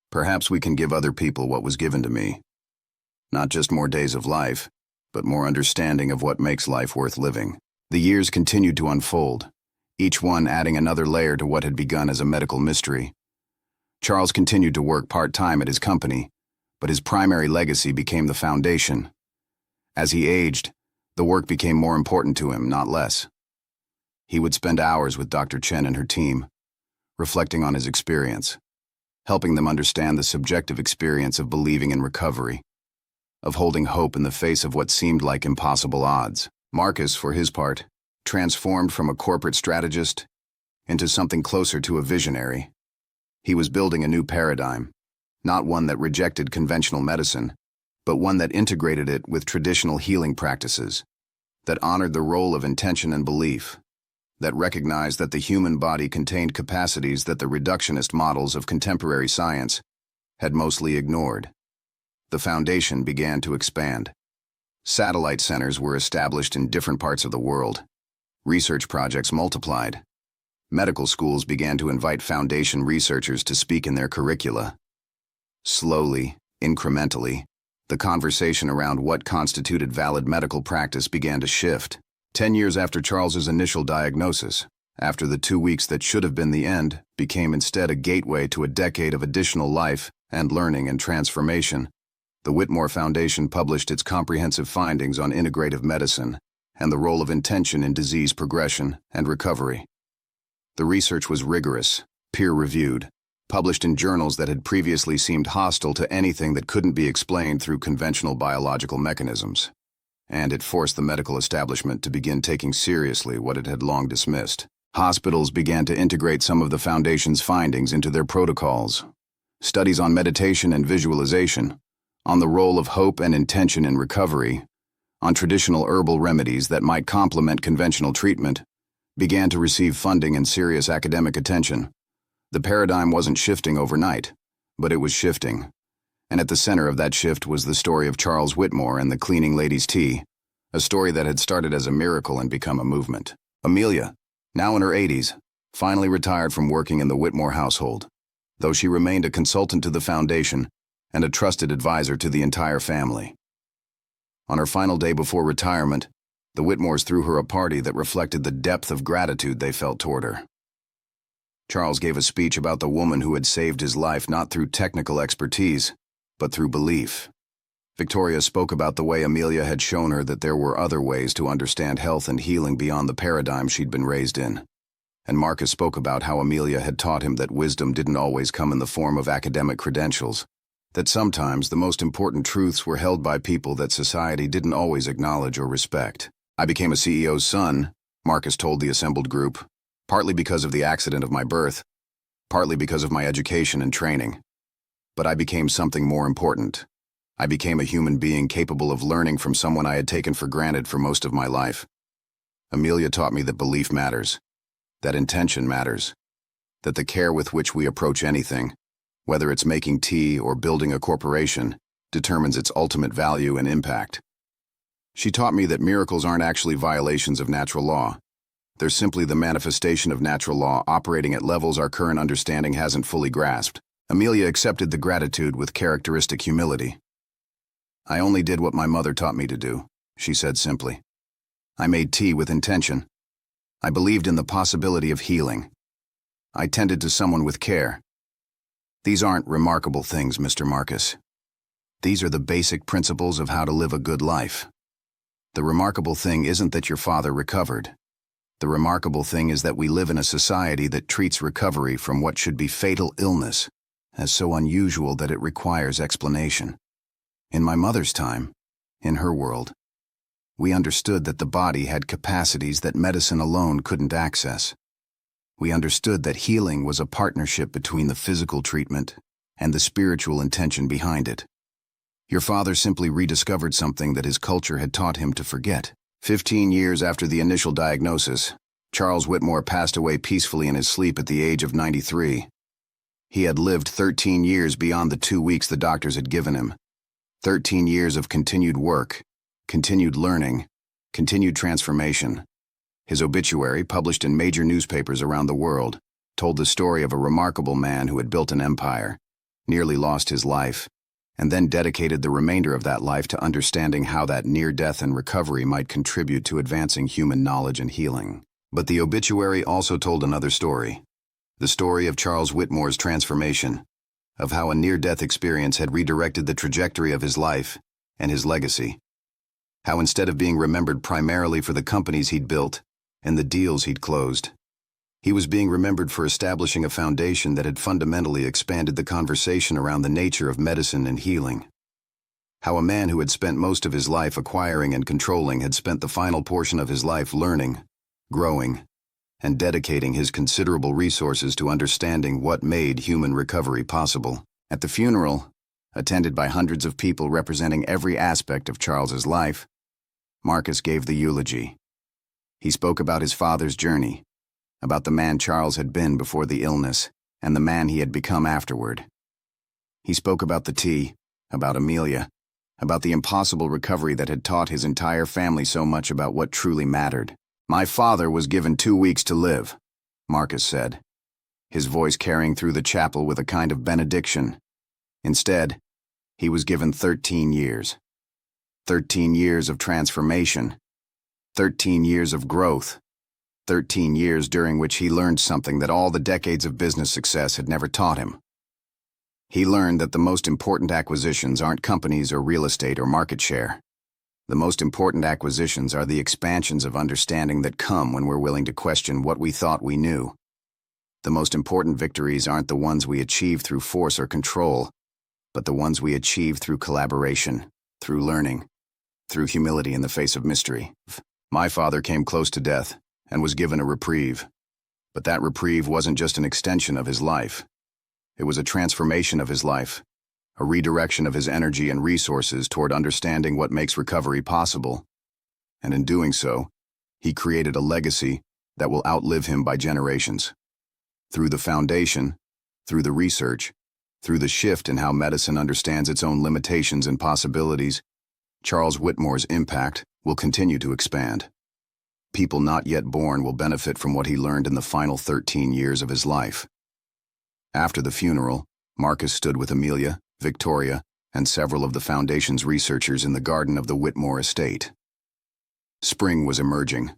perhaps we can give other people what was given to me. Not just more days of life, but more understanding of what makes life worth living. The years continued to unfold, each one adding another layer to what had begun as a medical mystery. Charles continued to work part-time at his company, but his primary legacy became the foundation. As he aged, the work became more important to him, not less. He would spend hours with Dr. Chen and her team, reflecting on his experience, helping them understand the subjective experience of believing in recovery, of holding hope in the face of what seemed like impossible odds. Marcus, for his part, transformed from a corporate strategist into something closer to a visionary. He was building a new paradigm, not one that rejected conventional medicine, but one that integrated it with traditional healing practices, that honored the role of intention and belief, that recognized that the human body contained capacities that the reductionist models of contemporary science had mostly ignored. The foundation began to expand. Satellite centers were established in different parts of the world. Research projects multiplied. Medical schools began to invite foundation researchers to speak in their curricula. Slowly, incrementally, the conversation around what constituted valid medical practice began to shift. 10 years after Charles's initial diagnosis, after the 2 weeks that should have been the end, became instead a gateway to a decade of additional life and learning and transformation, the Whitmore Foundation published its comprehensive findings on integrative medicine and the role of intention in disease progression and recovery. The research was rigorous, peer-reviewed, published in journals that had previously seemed hostile to anything that couldn't be explained through conventional biological mechanisms. And it forced the medical establishment to begin taking seriously what it had long dismissed. Hospitals began to integrate some of the Foundation's findings into their protocols. Studies on meditation and visualization, on the role of hope and intention in recovery, on traditional herbal remedies that might complement conventional treatment, began to receive funding and serious academic attention. The paradigm wasn't shifting overnight, but it was shifting. And at the center of that shift was the story of Charles Whitmore and the cleaning lady's tea, a story that had started as a miracle and become a movement. Amelia, now in her 80s, finally retired from working in the Whitmore household, though she remained a consultant to the Foundation and a trusted advisor to the entire family. On her final day before retirement, the Whitmores threw her a party that reflected the depth of gratitude they felt toward her. Charles gave a speech about the woman who had saved his life not through technical expertise, but through belief. Victoria spoke about the way Amelia had shown her that there were other ways to understand health and healing beyond the paradigm she'd been raised in. And Marcus spoke about how Amelia had taught him that wisdom didn't always come in the form of academic credentials, that sometimes the most important truths were held by people that society didn't always acknowledge or respect. I became a CEO's son, Marcus told the assembled group, partly because of the accident of my birth, partly because of my education and training. But I became something more important. I became a human being capable of learning from someone I had taken for granted for most of my life. Amelia taught me that belief matters, that intention matters, that the care with which we approach anything, whether it's making tea or building a corporation, determines its ultimate value and impact. She taught me that miracles aren't actually violations of natural law. They're simply the manifestation of natural law operating at levels our current understanding hasn't fully grasped. Amelia accepted the gratitude with characteristic humility. "I only did what my mother taught me to do," she said simply. "I made tea with intention. I believed in the possibility of healing. I tended to someone with care. These aren't remarkable things, Mr. Marcus. These are the basic principles of how to live a good life. The remarkable thing isn't that your father recovered. The remarkable thing is that we live in a society that treats recovery from what should be fatal illness as so unusual that it requires explanation. In my mother's time, in her world, we understood that the body had capacities that medicine alone couldn't access. We understood that healing was a partnership between the physical treatment and the spiritual intention behind it. Your father simply rediscovered something that his culture had taught him to forget. 15 years after the initial diagnosis, Charles Whitmore passed away peacefully in his sleep at the age of 93. He had lived 13 years beyond the 2 weeks the doctors had given him. 13 years of continued work, continued learning, continued transformation. His obituary, published in major newspapers around the world, told the story of a remarkable man who had built an empire, nearly lost his life, and then dedicated the remainder of that life to understanding how that near-death and recovery might contribute to advancing human knowledge and healing. But the obituary also told another story, the story of Charles Whitmore's transformation, of how a near-death experience had redirected the trajectory of his life and his legacy. How instead of being remembered primarily for the companies he'd built and the deals he'd closed, he was being remembered for establishing a foundation that had fundamentally expanded the conversation around the nature of medicine and healing. How a man who had spent most of his life acquiring and controlling had spent the final portion of his life learning, growing, and dedicating his considerable resources to understanding what made human recovery possible. At the funeral, attended by hundreds of people representing every aspect of Charles's life, Marcus gave the eulogy. He spoke about his father's journey, about the man Charles had been before the illness, and the man he had become afterward. He spoke about the tea, about Amelia, about the impossible recovery that had taught his entire family so much about what truly mattered. "My father was given 2 weeks to live," Marcus said, his voice carrying through the chapel with a kind of benediction. Instead, he was given 13 years. 13 years of transformation. 13 years of growth. 13 years during which he learned something that all the decades of business success had never taught him. He learned that the most important acquisitions aren't companies or real estate or market share. The most important acquisitions are the expansions of understanding that come when we're willing to question what we thought we knew. The most important victories aren't the ones we achieve through force or control, but the ones we achieve through collaboration, through learning, through humility in the face of mystery. My father came close to death and was given a reprieve. But that reprieve wasn't just an extension of his life. It was a transformation of his life, a redirection of his energy and resources toward understanding what makes recovery possible. And in doing so, he created a legacy that will outlive him by generations. Through the foundation, through the research, through the shift in how medicine understands its own limitations and possibilities, Charles Whitmore's impact will continue to expand. People not yet born will benefit from what he learned in the final 13 years of his life. After the funeral, Marcus stood with Amelia, Victoria, and several of the Foundation's researchers in the garden of the Whitmore estate. Spring was emerging,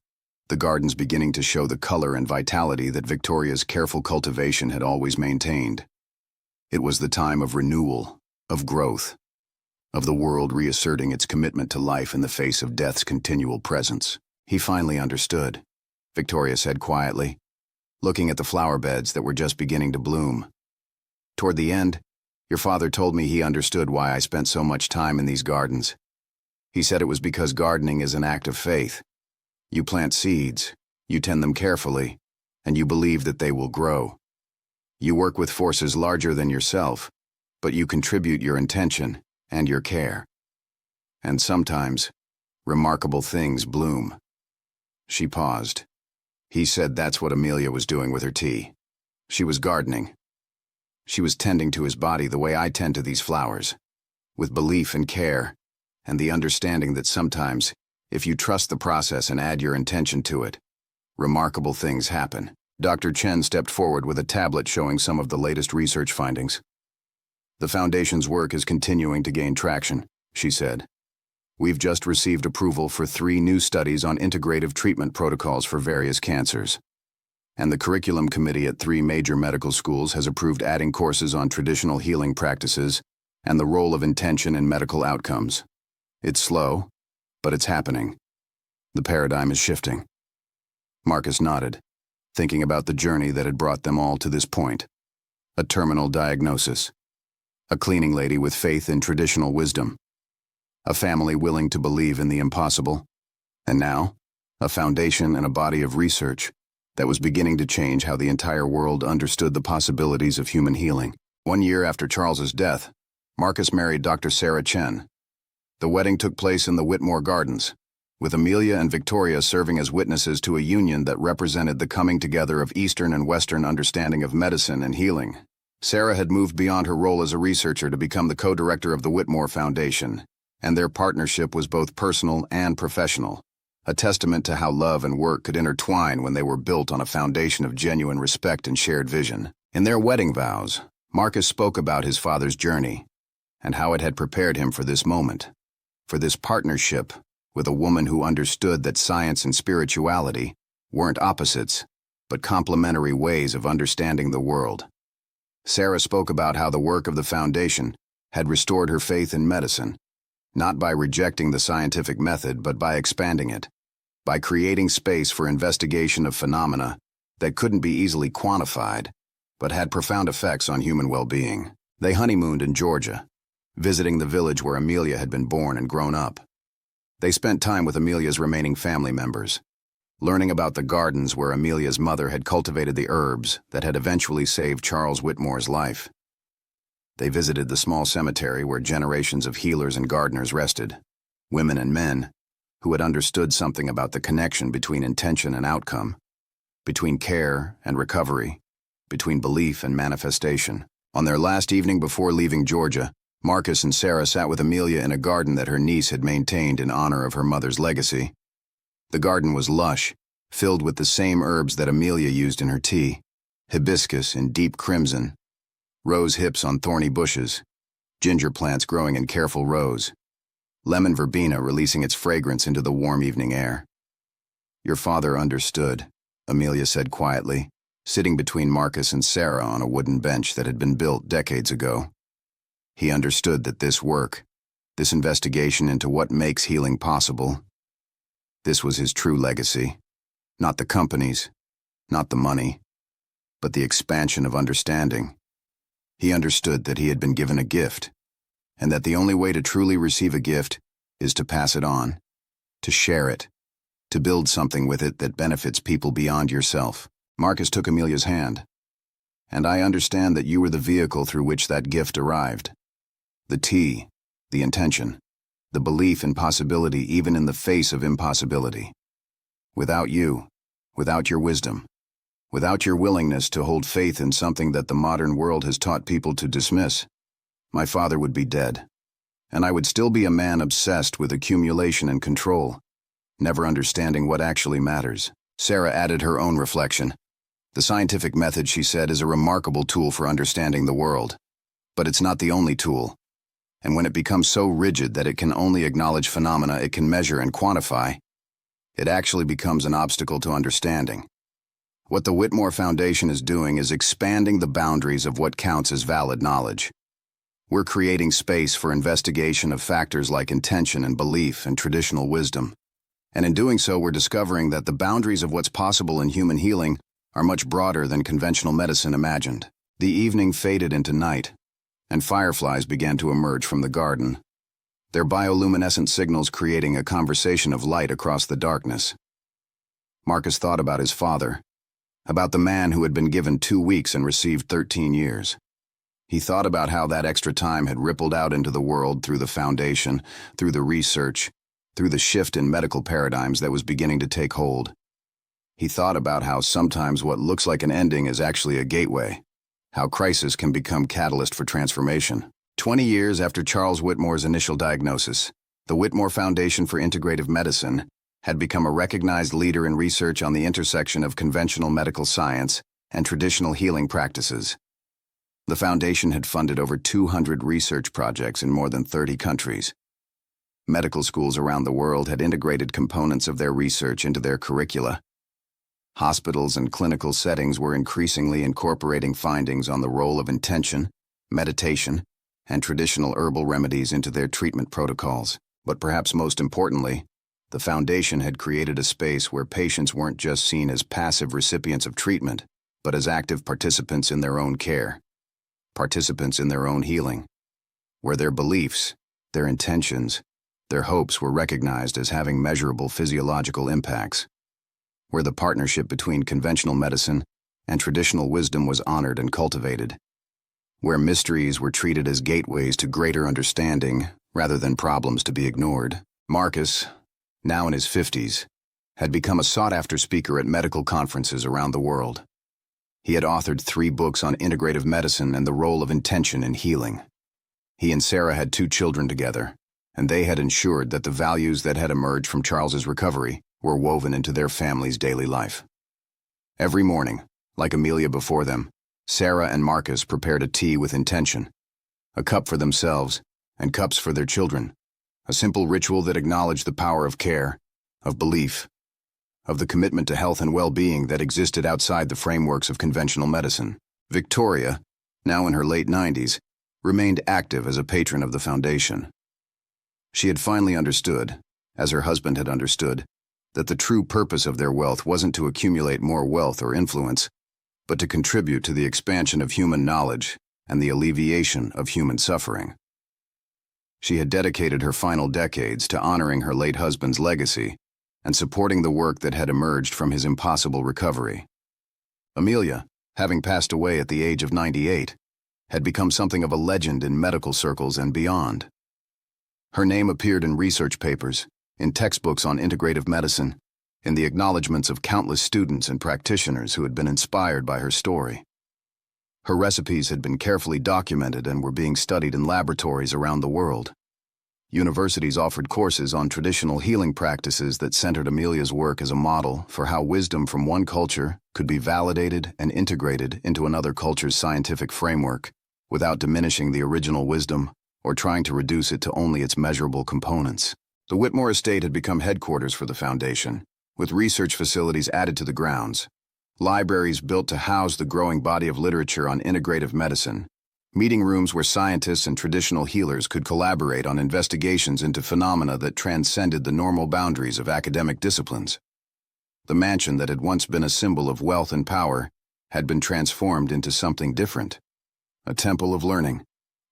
the gardens beginning to show the color and vitality that Victoria's careful cultivation had always maintained. It was the time of renewal, of growth, of the world reasserting its commitment to life in the face of death's continual presence. "He finally understood," Victoria said quietly, looking at the flower beds that were just beginning to bloom. "Toward the end, your father told me he understood why I spent so much time in these gardens. He said it was because gardening is an act of faith. You plant seeds, you tend them carefully, and you believe that they will grow. You work with forces larger than yourself, but you contribute your intention and your care. And sometimes, remarkable things bloom." She paused. He said that's what Amelia was doing with her tea. She was gardening. She was tending to his body the way I tend to these flowers, with belief and care, and the understanding that sometimes, if you trust the process and add your intention to it, remarkable things happen. Dr. Chen stepped forward with a tablet showing some of the latest research findings. The Foundation's work is continuing to gain traction, she said. We've just received approval for 3 new studies on integrative treatment protocols for various cancers. And the curriculum committee at 3 major medical schools has approved adding courses on traditional healing practices and the role of intention in medical outcomes. It's slow, but it's happening. The paradigm is shifting. Marcus nodded, thinking about the journey that had brought them all to this point. A terminal diagnosis. A cleaning lady with faith in traditional wisdom. A family willing to believe in the impossible. And now, a foundation and a body of research that was beginning to change how the entire world understood the possibilities of human healing. 1 year after Charles's death, Marcus married Dr. Sarah Chen. The wedding took place in the Whitmore Gardens, with Amelia and Victoria serving as witnesses to a union that represented the coming together of Eastern and Western understanding of medicine and healing. Sarah had moved beyond her role as a researcher to become the co-director of the Whitmore Foundation, and their partnership was both personal and professional, a testament to how love and work could intertwine when they were built on a foundation of genuine respect and shared vision. In their wedding vows, Marcus spoke about his father's journey and how it had prepared him for this moment, for this partnership with a woman who understood that science and spirituality weren't opposites, but complementary ways of understanding the world. Sarah spoke about how the work of the foundation had restored her faith in medicine, not by rejecting the scientific method, but by expanding it, by creating space for investigation of phenomena that couldn't be easily quantified, but had profound effects on human well-being. They honeymooned in Georgia, visiting the village where Amelia had been born and grown up. They spent time with Amelia's remaining family members, learning about the gardens where Amelia's mother had cultivated the herbs that had eventually saved Charles Whitmore's life. They visited the small cemetery where generations of healers and gardeners rested, women and men, who had understood something about the connection between intention and outcome, between care and recovery, between belief and manifestation. On their last evening before leaving Georgia, Marcus and Sarah sat with Amelia in a garden that her niece had maintained in honor of her mother's legacy. The garden was lush, filled with the same herbs that Amelia used in her tea: hibiscus in deep crimson, rose hips on thorny bushes, ginger plants growing in careful rows, lemon verbena releasing its fragrance into the warm evening air. "Your father understood," Amelia said quietly, sitting between Marcus and Sarah on a wooden bench that had been built decades ago. He understood that this work, this investigation into what makes healing possible, this was his true legacy. Not the companies, not the money, but the expansion of understanding. He understood that he had been given a gift, and that the only way to truly receive a gift is to pass it on, to share it, to build something with it that benefits people beyond yourself. Marcus took Amelia's hand. "And I understand that you were the vehicle through which that gift arrived. The tea, the intention, the belief in possibility even in the face of impossibility. Without you, without your wisdom, without your willingness to hold faith in something that the modern world has taught people to dismiss, my father would be dead, and I would still be a man obsessed with accumulation and control, never understanding what actually matters." Sarah added her own reflection. "The scientific method," she said, "is a remarkable tool for understanding the world. But it's not the only tool. And when it becomes so rigid that it can only acknowledge phenomena it can measure and quantify, it actually becomes an obstacle to understanding. What the Whitmore Foundation is doing is expanding the boundaries of what counts as valid knowledge. We're creating space for investigation of factors like intention and belief and traditional wisdom. And in doing so, we're discovering that the boundaries of what's possible in human healing are much broader than conventional medicine imagined." The evening faded into night, and fireflies began to emerge from the garden, their bioluminescent signals creating a conversation of light across the darkness. Marcus thought about his father, about the man who had been given 2 weeks and received 13 years. He thought about how that extra time had rippled out into the world through the foundation, through the research, through the shift in medical paradigms that was beginning to take hold. He thought about how sometimes what looks like an ending is actually a gateway, how crisis can become catalyst for transformation. 20 years after Charles Whitmore's initial diagnosis, the Whitmore Foundation for Integrative Medicine had become a recognized leader in research on the intersection of conventional medical science and traditional healing practices. The foundation had funded over 200 research projects in more than 30 countries. Medical schools around the world had integrated components of their research into their curricula. Hospitals and clinical settings were increasingly incorporating findings on the role of intention, meditation, and traditional herbal remedies into their treatment protocols. But perhaps most importantly, the foundation had created a space where patients weren't just seen as passive recipients of treatment, but as active participants in their own care, participants in their own healing, where their beliefs, their intentions, their hopes were recognized as having measurable physiological impacts, where the partnership between conventional medicine and traditional wisdom was honored and cultivated, where mysteries were treated as gateways to greater understanding rather than problems to be ignored. Marcus, now in his 50s, had become a sought-after speaker at medical conferences around the world. He had authored 3 books on integrative medicine and the role of intention in healing. He and Sarah had 2 children together, and they had ensured that the values that had emerged from Charles's recovery were woven into their family's daily life. Every morning, like Amelia before them, Sarah and Marcus prepared a tea with intention, a cup for themselves and cups for their children, a simple ritual that acknowledged the power of care, of belief, of the commitment to health and well-being that existed outside the frameworks of conventional medicine. Victoria, now in her late 90s, remained active as a patron of the foundation. She had finally understood, as her husband had understood, that the true purpose of their wealth wasn't to accumulate more wealth or influence, but to contribute to the expansion of human knowledge and the alleviation of human suffering. She had dedicated her final decades to honoring her late husband's legacy and supporting the work that had emerged from his impossible recovery. Amelia, having passed away at the age of 98, had become something of a legend in medical circles and beyond. Her name appeared in research papers, in textbooks on integrative medicine, in the acknowledgments of countless students and practitioners who had been inspired by her story. Her recipes had been carefully documented and were being studied in laboratories around the world. Universities offered courses on traditional healing practices that centered Amelia's work as a model for how wisdom from one culture could be validated and integrated into another culture's scientific framework without diminishing the original wisdom or trying to reduce it to only its measurable components. The Whitmore estate had become headquarters for the foundation, with research facilities added to the grounds, libraries built to house the growing body of literature on integrative medicine, meeting rooms where scientists and traditional healers could collaborate on investigations into phenomena that transcended the normal boundaries of academic disciplines. The mansion that had once been a symbol of wealth and power had been transformed into something different, a temple of learning,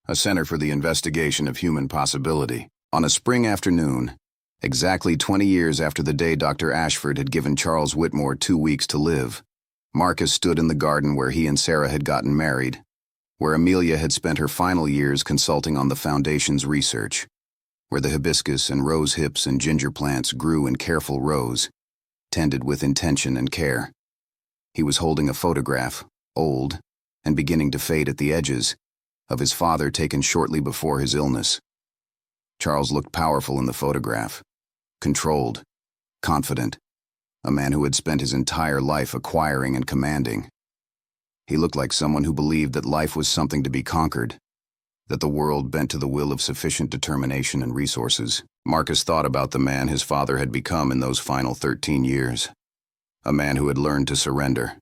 a center for the investigation of human possibility. On a spring afternoon, exactly 20 years after the day Dr. Ashford had given Charles Whitmore 2 weeks to live, Marcus stood in the garden where he and Sarah had gotten married, where Amelia had spent her final years consulting on the foundation's research, where the hibiscus and rose hips and ginger plants grew in careful rows, tended with intention and care. He was holding a photograph, old and beginning to fade at the edges, of his father taken shortly before his illness. Charles looked powerful in the photograph, controlled, confident, a man who had spent his entire life acquiring and commanding. He looked like someone who believed that life was something to be conquered, that the world bent to the will of sufficient determination and resources. Marcus thought about the man his father had become in those final 13 years. A man who had learned to surrender.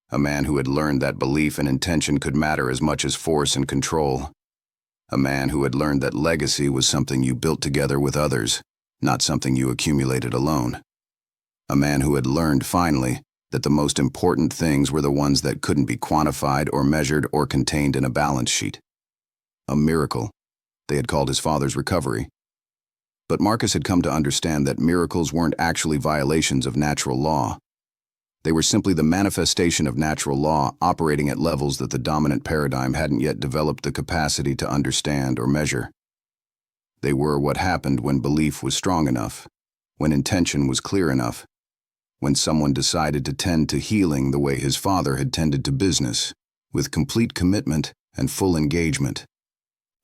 A man who had learned that belief and intention could matter as much as force and control. A man who had learned that legacy was something you built together with others, not something you accumulated alone. A man who had learned, finally, that the most important things were the ones that couldn't be quantified or measured or contained in a balance sheet. A miracle, they had called his father's recovery. But Marcus had come to understand that miracles weren't actually violations of natural law. They were simply the manifestation of natural law operating at levels that the dominant paradigm hadn't yet developed the capacity to understand or measure. They were what happened when belief was strong enough, when intention was clear enough, when someone decided to tend to healing the way his father had tended to business, with complete commitment and full engagement.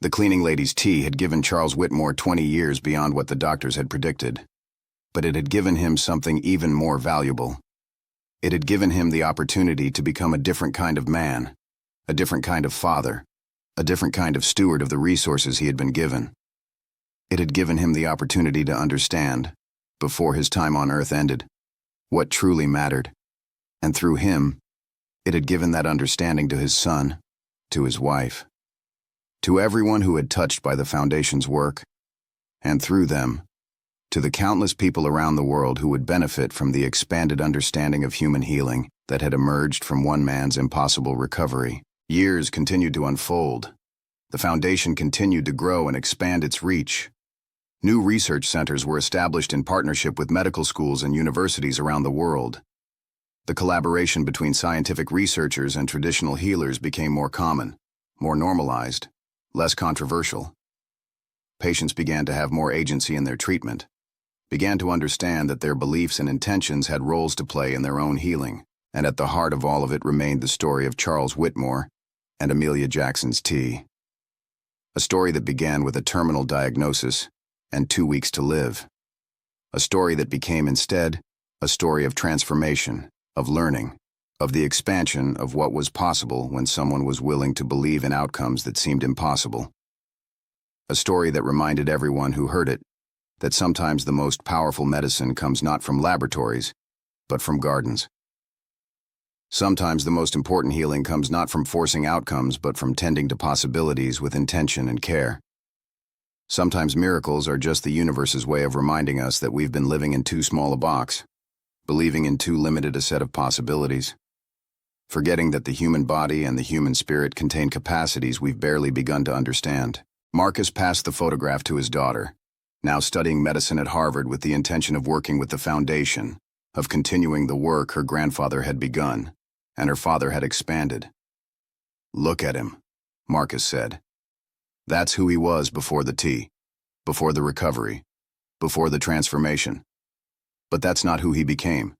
The cleaning lady's tea had given Charles Whitmore 20 years beyond what the doctors had predicted, but it had given him something even more valuable. It had given him the opportunity to become a different kind of man, a different kind of father, a different kind of steward of the resources he had been given. It had given him the opportunity to understand, before his time on Earth ended, what truly mattered. And through him, it had given that understanding to his son, to his wife, to everyone who had touched by the Foundation's work, and through them, to the countless people around the world who would benefit from the expanded understanding of human healing that had emerged from one man's impossible recovery. Years continued to unfold. The Foundation continued to grow and expand its reach. New research centers were established in partnership with medical schools and universities around the world. The collaboration between scientific researchers and traditional healers became more common, more normalized, less controversial. Patients began to have more agency in their treatment, began to understand that their beliefs and intentions had roles to play in their own healing, and at the heart of all of it remained the story of Charles Whitmore and Amelia Jackson's tea. A story that began with a terminal diagnosis and 2 weeks to live. A story that became instead a story of transformation, of learning, of the expansion of what was possible when someone was willing to believe in outcomes that seemed impossible. A story that reminded everyone who heard it that sometimes the most powerful medicine comes not from laboratories, but from gardens. Sometimes the most important healing comes not from forcing outcomes, but from tending to possibilities with intention and care. Sometimes miracles are just the universe's way of reminding us that we've been living in too small a box, believing in too limited a set of possibilities, forgetting that the human body and the human spirit contain capacities we've barely begun to understand. Marcus passed the photograph to his daughter, now studying medicine at Harvard with the intention of working with the Foundation, of continuing the work her grandfather had begun, and her father had expanded. "Look at him," Marcus said. "That's who he was before the tea, before the recovery, before the transformation. But that's not who he became.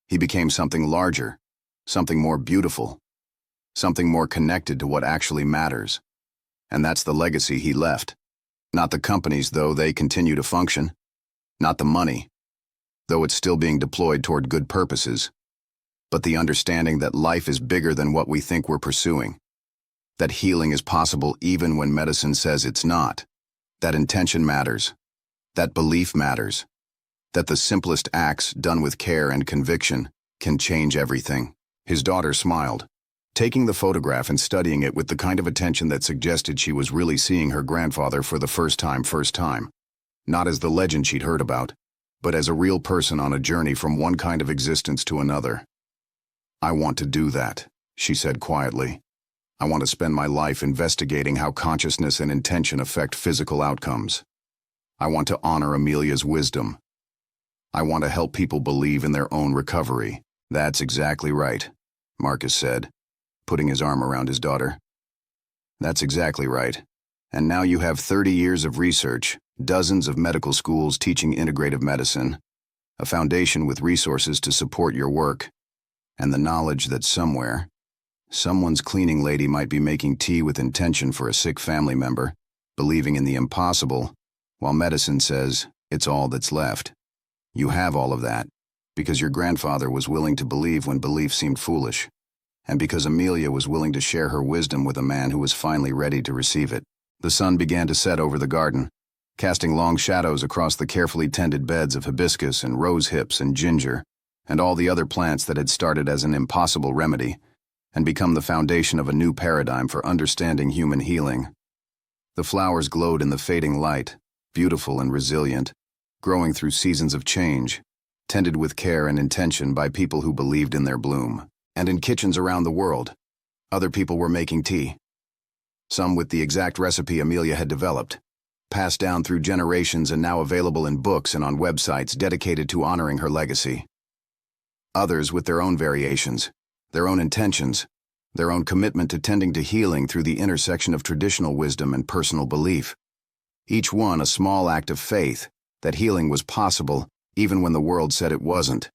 He became something larger, something more beautiful, something more connected to what actually matters. And that's the legacy he left. Not the companies, though they continue to function. Not the money, though it's still being deployed toward good purposes. But the understanding that life is bigger than what we think we're pursuing. That healing is possible even when medicine says it's not. That intention matters. That belief matters. That the simplest acts done with care and conviction can change everything." His daughter smiled, taking the photograph and studying it with the kind of attention that suggested she was really seeing her grandfather for the first time. Not as the legend she'd heard about, but as a real person on a journey from one kind of existence to another. "I want to do that," she said quietly. "I want to spend my life investigating how consciousness and intention affect physical outcomes. I want to honor Amelia's wisdom. I want to help people believe in their own recovery." "That's exactly right," Marcus said, putting his arm around his daughter. "That's exactly right. And now you have 30 years of research, dozens of medical schools teaching integrative medicine, a foundation with resources to support your work, and the knowledge that somewhere, someone's cleaning lady might be making tea with intention for a sick family member, believing in the impossible, while medicine says it's all that's left. You have all of that, because your grandfather was willing to believe when belief seemed foolish, and because Amelia was willing to share her wisdom with a man who was finally ready to receive it." The sun began to set over the garden, casting long shadows across the carefully tended beds of hibiscus and rose hips and ginger, and all the other plants that had started as an impossible remedy, and become the foundation of a new paradigm for understanding human healing. The flowers glowed in the fading light, beautiful and resilient, growing through seasons of change, tended with care and intention by people who believed in their bloom. And in kitchens around the world, other people were making tea. Some with the exact recipe Amelia had developed, passed down through generations and now available in books and on websites dedicated to honoring her legacy. Others with their own variations, their own intentions, their own commitment to tending to healing through the intersection of traditional wisdom and personal belief. Each one a small act of faith that healing was possible even when the world said it wasn't.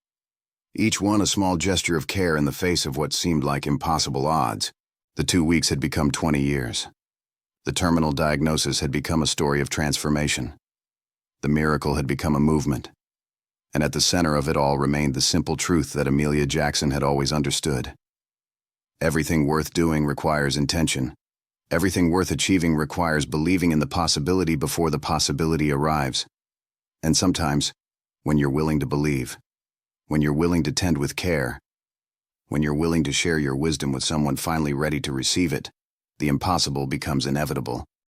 Each one a small gesture of care in the face of what seemed like impossible odds. The 2 weeks had become 20 years. The terminal diagnosis had become a story of transformation. The miracle had become a movement. And at the center of it all remained the simple truth that Amelia Jackson had always understood. Everything worth doing requires intention. Everything worth achieving requires believing in the possibility before the possibility arrives. And sometimes, when you're willing to believe, when you're willing to tend with care, when you're willing to share your wisdom with someone finally ready to receive it, the impossible becomes inevitable.